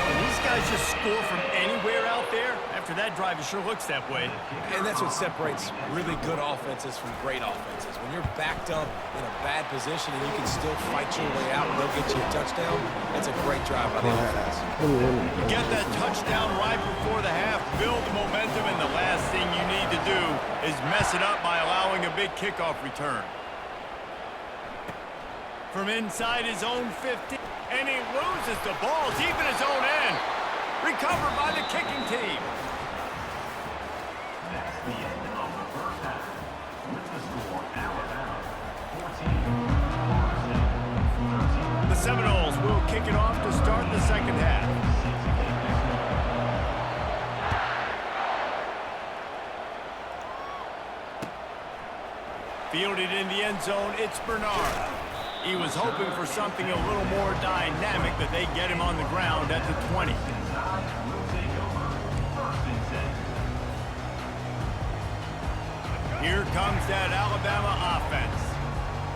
And these guys just score from anywhere out there. After that drive, it sure looks that way. And that's what separates really good offenses from great offenses. When you're backed up in a bad position and you can still fight your way out and they'll get you a touchdown, that's a great drive by the offense. Get that touchdown right before the half, build the momentum, and the last thing you need to do is mess it up by allowing a big kickoff return. From inside his own 50, and he loses the ball deep in his own end. Recovered by the kicking team. That's the end of the first half. With the score, Alabama 14, 13. The Seminoles will kick it off to start the second half. Fielded in the end zone, it's Bernard. He was hoping for something a little more dynamic, but they get him on the ground at the 20. Here comes that Alabama offense.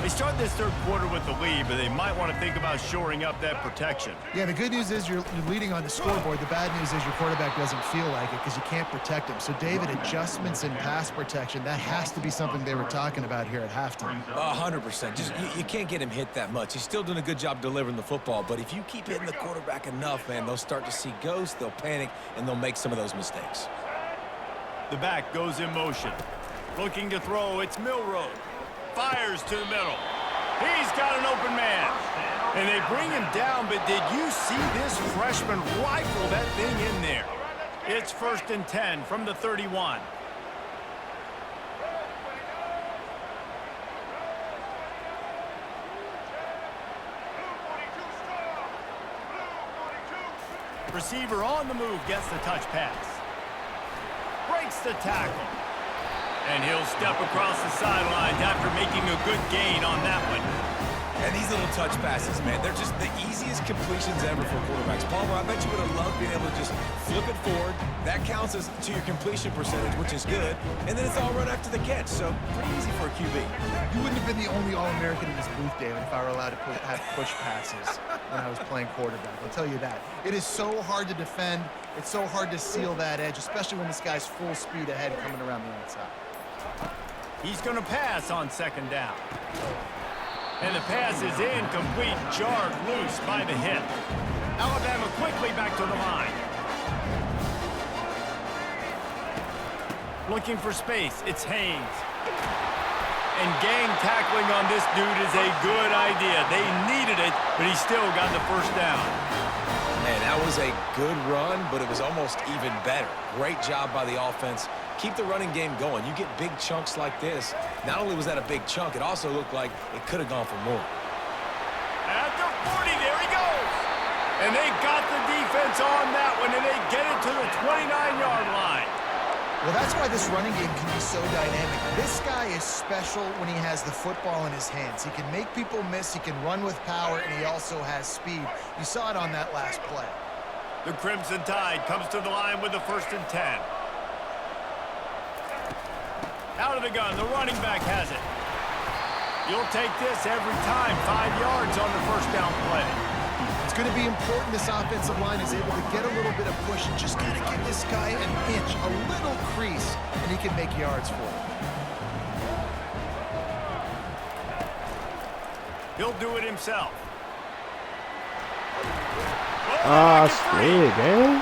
They start this third quarter with the lead, but they might want to think about shoring up that protection. Yeah, the good news is you're leading on the scoreboard. The bad news is your quarterback doesn't feel like it because you can't protect him. So, David, adjustments in pass protection, that has to be something they were talking about here at halftime. 100%. Just you can't get him hit that much. He's still doing a good job delivering the football, but if you keep hitting the quarterback enough, man, they'll start to see ghosts, they'll panic, and they'll make some of those mistakes. The back goes in motion. Looking to throw, it's Milroe. Fires to the middle. He's got an open man. And they bring him down, but did you see this freshman rifle that thing in there? It's 1st and 10 from the 31. Receiver on the move gets the touch pass. Breaks the tackle. And he'll step across the sidelines after making a good gain on that one. And these little touch passes, man, they're just the easiest completions ever for quarterbacks. Palmer, I bet you would have loved being able to just flip it forward. That counts as to your completion percentage, which is good. And then it's all run after the catch, so pretty easy for a QB. You wouldn't have been the only All-American in this booth, David, if I were allowed to have push passes when I was playing quarterback. I'll tell you that. It is so hard to defend. It's so hard to seal that edge, especially when this guy's full speed ahead coming around the outside. He's going to pass on 2nd down. And the pass is incomplete, jarred loose by the hit. Alabama quickly back to the line. Looking for space, it's Haynes. And gang tackling on this dude is a good idea. They needed it, but he still got the 1st down. Man, that was a good run, but it was almost even better. Great job by the offense. Keep the running game going. You get big chunks like this. Not only was that a big chunk, it also looked like it could have gone for more. At the 40, there he goes. And they got the defense on that one, and they get it to the 29-yard line. Well, that's why this running game can be so dynamic. This guy is special when he has the football in his hands. He can make people miss, he can run with power, and he also has speed. You saw it on that last play. The Crimson Tide comes to the line with the 1st and 10. Out of the gun, the running back has it. You'll take this every time, 5 yards on the 1st down play. It's going to be important this offensive line is able to get a little bit of push and just kind of give this guy an inch, a little crease, and he can make yards for it. He'll do it himself. Ah, shit, man.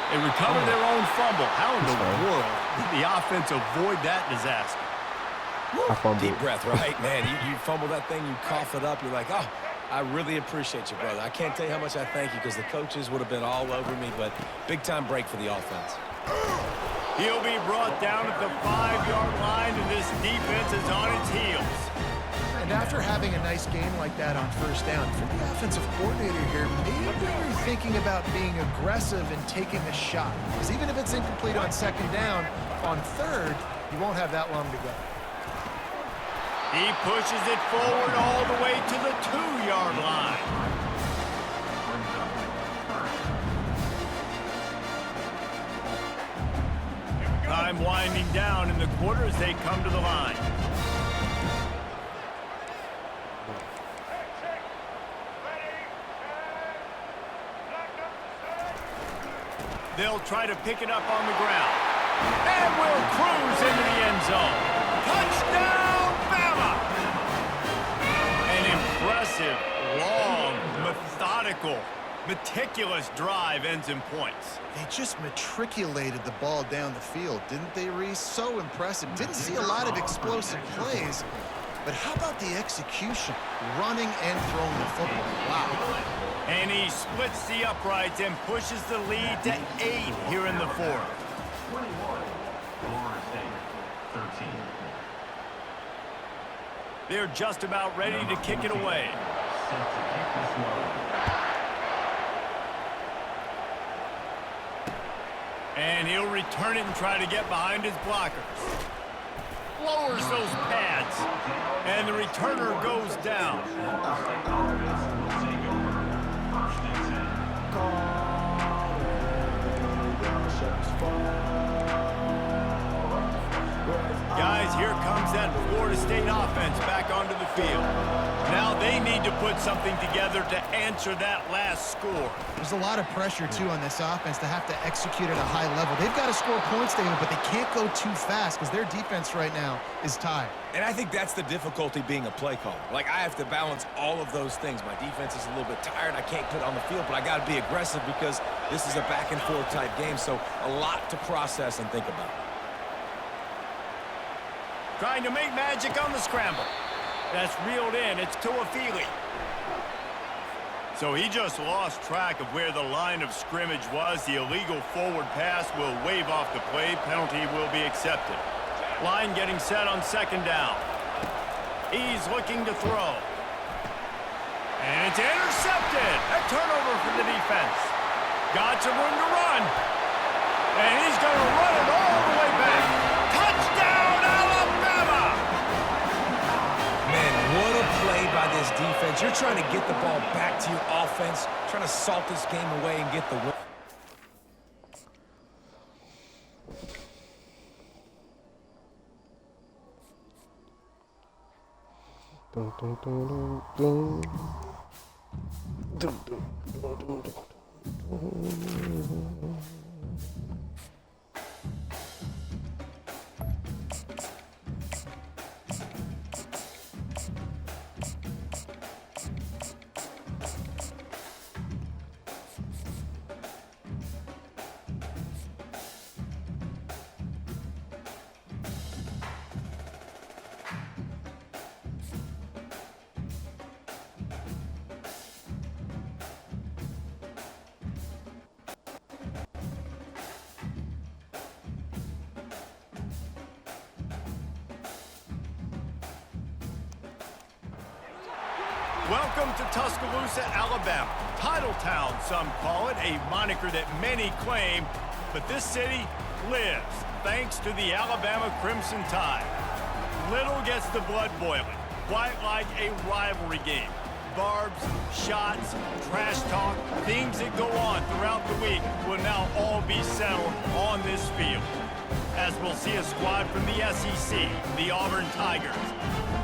They recover their own fumble. How in the world did the offense avoid that disaster? I fumbled. Deep breath, right? Man, you fumble that thing, you cough it up, you're like, oh, I really appreciate you, brother. I can't tell you how much I thank you because the coaches would have been all over me, but big-time break for the offense. He'll be brought down at the 5-yard line, and this defense is on its heels. And after having a nice game like that on 1st down, for the offensive coordinator here, maybe you're thinking about being aggressive and taking a shot. Because even if it's incomplete on 2nd down, on 3rd, you won't have that long to go. He pushes it forward all the way to the 2-yard line. Time winding down in the quarter as they come to the line. They'll try to pick it up on the ground. And will cruise into the end zone. Touchdown, Bama! An impressive, long, methodical, meticulous drive ends in points. They just matriculated the ball down the field, didn't they, Reese? So impressive. Didn't see a lot of explosive plays, but how about the execution? Running and throwing the football. Wow. And he splits the uprights and pushes the lead to 8 here in the 4th. 21, Florida State, 13. They're just about ready to kick it away. Set to kick this one. And he'll return it and try to get behind his blockers. Lowers those pads. And the returner goes down. State offense will take over. 1st and 10. Guys, here comes that Florida State offense back onto the field. Now they need to put something together to answer that last score. There's a lot of pressure, too, on this offense to have to execute at a high level. They've got to score points, David, but they can't go too fast because their defense right now is tired. And I think that's the difficulty being a play caller. Like, I have to balance all of those things. My defense is a little bit tired. I can't put it on the field, but I got to be aggressive because this is a back-and-forth type game, so a lot to process and think about. Trying to make magic on the scramble. That's reeled in. It's Tuafili. So he just lost track of where the line of scrimmage was. The illegal forward pass will wave off the play. Penalty will be accepted. Line getting set on second down. He's looking to throw. And it's intercepted. A turnover for the defense. Got some room to run. And he's going to run it all the way back. Touchdown, Alabama! Man, what a play by this defense. You're trying to get the ball back to your offense, trying to salt this game away and get the win. Dun, dun, dun, dun, dun. Dun, dun, dun, dun, dun. Welcome to Tuscaloosa, Alabama. Title Town, some call it, a moniker that many claim, but this city lives thanks to the Alabama Crimson Tide. Little gets the blood boiling, quite like a rivalry game. Barbs, shots, trash talk, things that go on throughout the week will now all be settled on this field. As we'll see a squad from the SEC, the Auburn Tigers,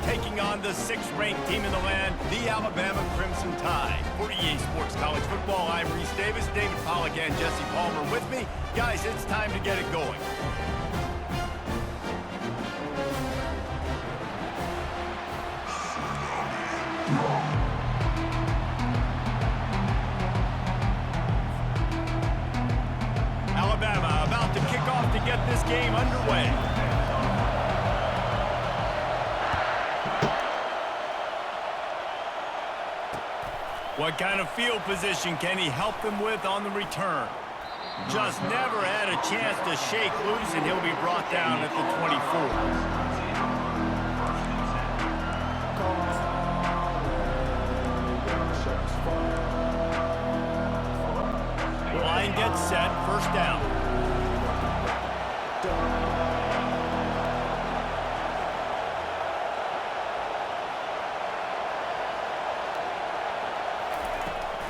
taking on the 6th-ranked team in the land, the Alabama Crimson Tide. For EA Sports College Football, I'm Reese Davis, David Pollack, and Jesse Palmer with me. Guys, it's time to get it going. Alabama about to kick off to get this game underway. What kind of field position can he help them with on the return? Just never had a chance to shake loose, and he'll be brought down at the 24. Line gets set, first down.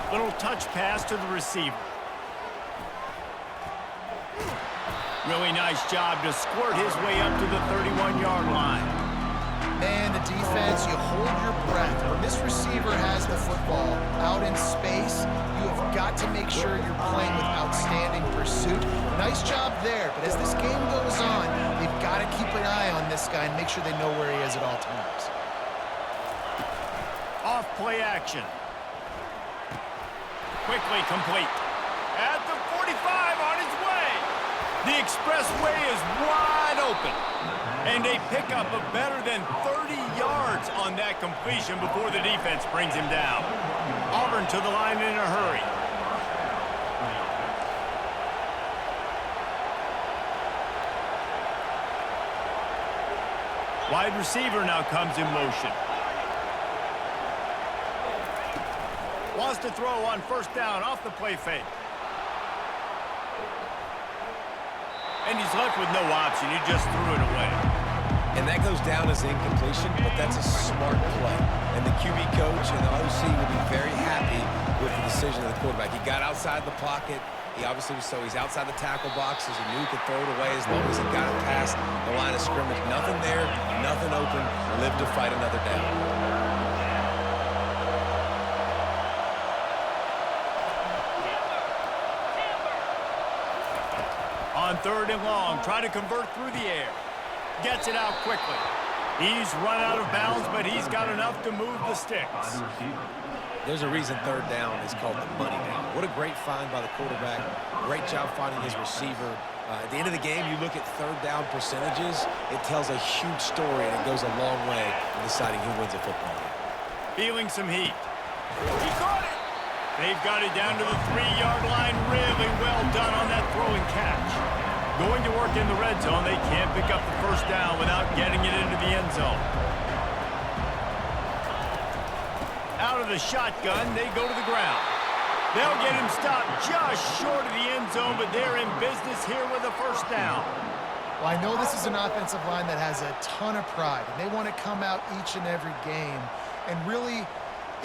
Little touch pass to the receiver. Really nice job to squirt his way up to the 31-yard line. Man, the defense, you hold your breath. When this receiver has the football out in space, you have got to make sure you're playing with outstanding pursuit. Nice job there, but as this game goes on, they've got to keep an eye on this guy and make sure they know where he is at all times. Off play action. Quickly complete. At the 45 on his way. The expressway is wide open. And a pickup of better than 30 yards on that completion before the defense brings him down. Auburn to the line in a hurry. Wide receiver now comes in motion. Wants to throw on first down off the play fake. And he's left with no option. He just threw it away. And that goes down as incompletion, but that's a smart play. And the QB coach and the OC will be very happy with the decision of the quarterback. He got outside the pocket. He obviously was he's outside the tackle boxes. He knew he could throw it away as long as he got it past the line of scrimmage. Nothing there, nothing open. Live to fight another down. On 3rd and long, try to convert through the air. Gets it out quickly. He's run out of bounds, but he's got enough to move the sticks. There's a reason 3rd down is called the money down. What a great find by the quarterback. Great job finding his receiver. At the end of the game, you look at 3rd down percentages, it tells a huge story, and it goes a long way in deciding who wins a football game. Feeling some heat. He caught it. They've got it down to the 3-yard line. Really well done on that throw and catch. Going to work in the red zone. They can't pick up the 1st down without getting it into the end zone. Out of the shotgun, they go to the ground. They'll get him stopped just short of the end zone, but they're in business here with a 1st down. Well, I know this is an offensive line that has a ton of pride, and they want to come out each and every game and really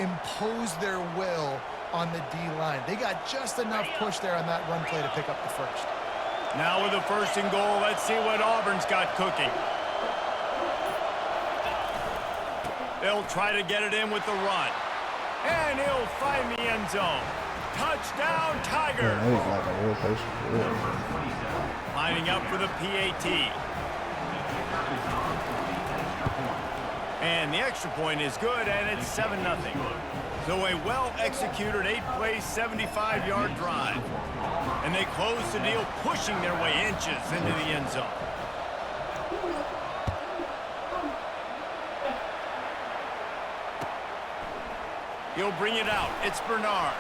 impose their will on the D-line. They got just enough push there on that run play to pick up the 1st. Now with a 1st and goal, let's see what Auburn's got cooking. They'll try to get it in with the run. And he'll find the end zone. Touchdown, Tiger! Man, that is like a real person. Lining up for the PAT. And the extra point is good, and it's 7-0. So a well-executed 8-play, 75-yard drive. And they close the deal, pushing their way inches into the end zone. He'll bring it out. It's Bernard.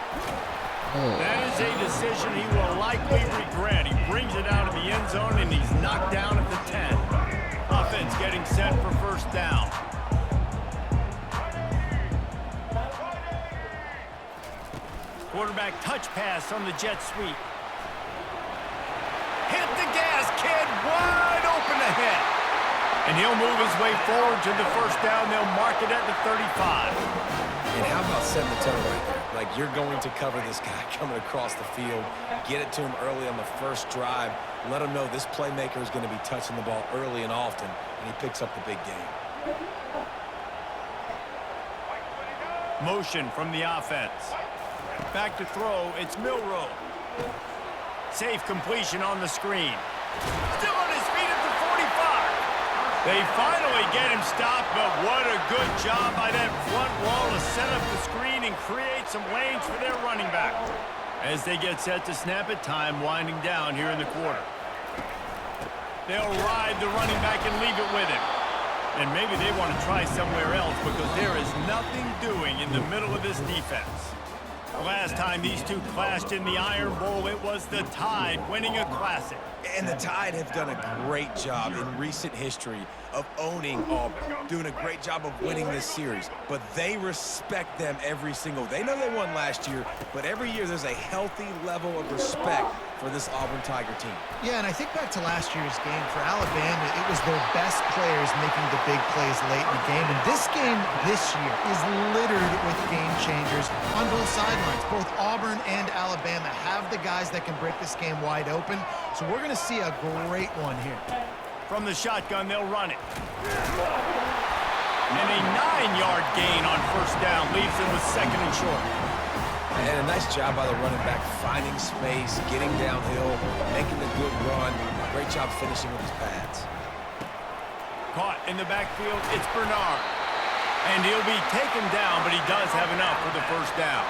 That is a decision he will likely regret. He brings it out of the end zone, and he's knocked down at the 10. Offense getting set for 1st down. Quarterback touch pass on the jet sweep. Hit the gas, kid. Wide open ahead. And he'll move his way forward to the 1st down. They'll mark it at the 35. And how about setting the tone right there? Like, you're going to cover this guy coming across the field, get it to him early on the 1st drive, let him know this playmaker is going to be touching the ball early and often, and he picks up the big game. Motion from the offense. Back to throw, it's Milroe. Safe completion on the screen. Still on his feet at the 45. They finally get him stopped, but what a good job by that front wall to set up the screen and create some lanes for their running back. As they get set to snap it, time winding down here in the quarter. They'll ride the running back and leave it with him. And maybe they want to try somewhere else because there is nothing doing in the middle of this defense. Last time these two clashed in the Iron Bowl, it was the Tide winning a classic. And the Tide have done a great job in recent history of owning Auburn, doing a great job of winning this series. But they respect them every single. They know they won last year, but every year there's a healthy level of respect for this Auburn Tiger team. Yeah, and I think back to last year's game for Alabama, it was their best players making the big plays late in the game. And this game this year is littered with game changers on both sidelines. Both Auburn and Alabama have the guys that can break this game wide open. So we're going to see a great one here. From the shotgun, they'll run it. And a 9-yard gain on 1st down leaves them with 2nd and short. And a nice job by the running back, finding space, getting downhill, making the good run. Great job finishing with his pads. Caught in the backfield, it's Bernard. And he'll be taken down, but he does have enough for the 1st down.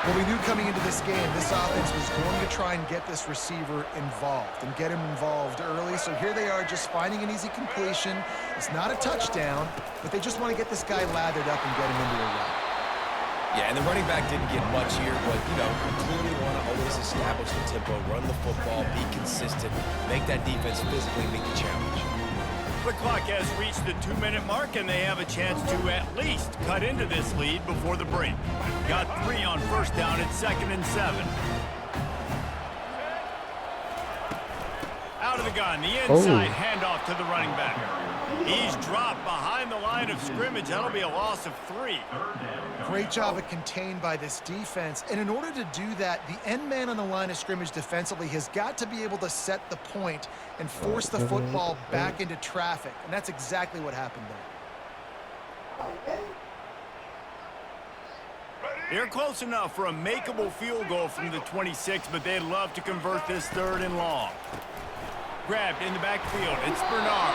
Well, we knew coming into this game, this offense was going to try and get this receiver involved and get him involved early. So here they are just finding an easy completion. It's not a touchdown, but they just want to get this guy lathered up and get him into a run. Yeah, and the running back didn't get much here, but, you know, you clearly want to always establish the tempo, run the football, be consistent, make that defense physically meet the challenge. The clock has reached the 2-minute mark, and they have a chance to at least cut into this lead before the break. Got 3 on 1st down at 2nd and 7. Out of the gun, the inside handoff to the running back. He's dropped behind the line of scrimmage. That'll be a loss of 3. Great job of contained by this defense. And in order to do that, the end man on the line of scrimmage defensively has got to be able to set the point and force the football back into traffic. And that's exactly what happened there. They're close enough for a makeable field goal from the 26, but they'd love to convert this 3rd and long. grabbed in the backfield. It's Bernard.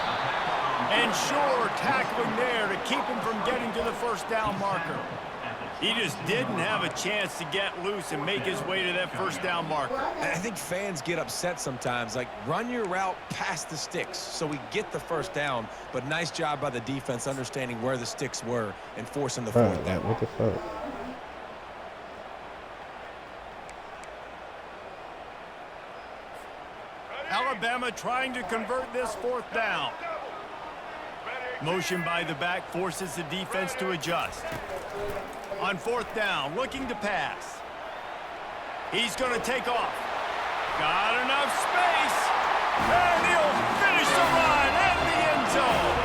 And Shore tackling there to keep him from getting to the first down marker. He just didn't have a chance to get loose and make his way to that first down marker. And I think fans get upset sometimes. Like, run your route past the sticks so we get the first down. But nice job by the defense understanding where the sticks were and forcing the fourth down. What the fuck? Alabama trying to convert this fourth down. Motion by the back forces the defense to adjust. On fourth down, looking to pass. He's going to take off. Got enough space. And he'll finish the run in the end zone.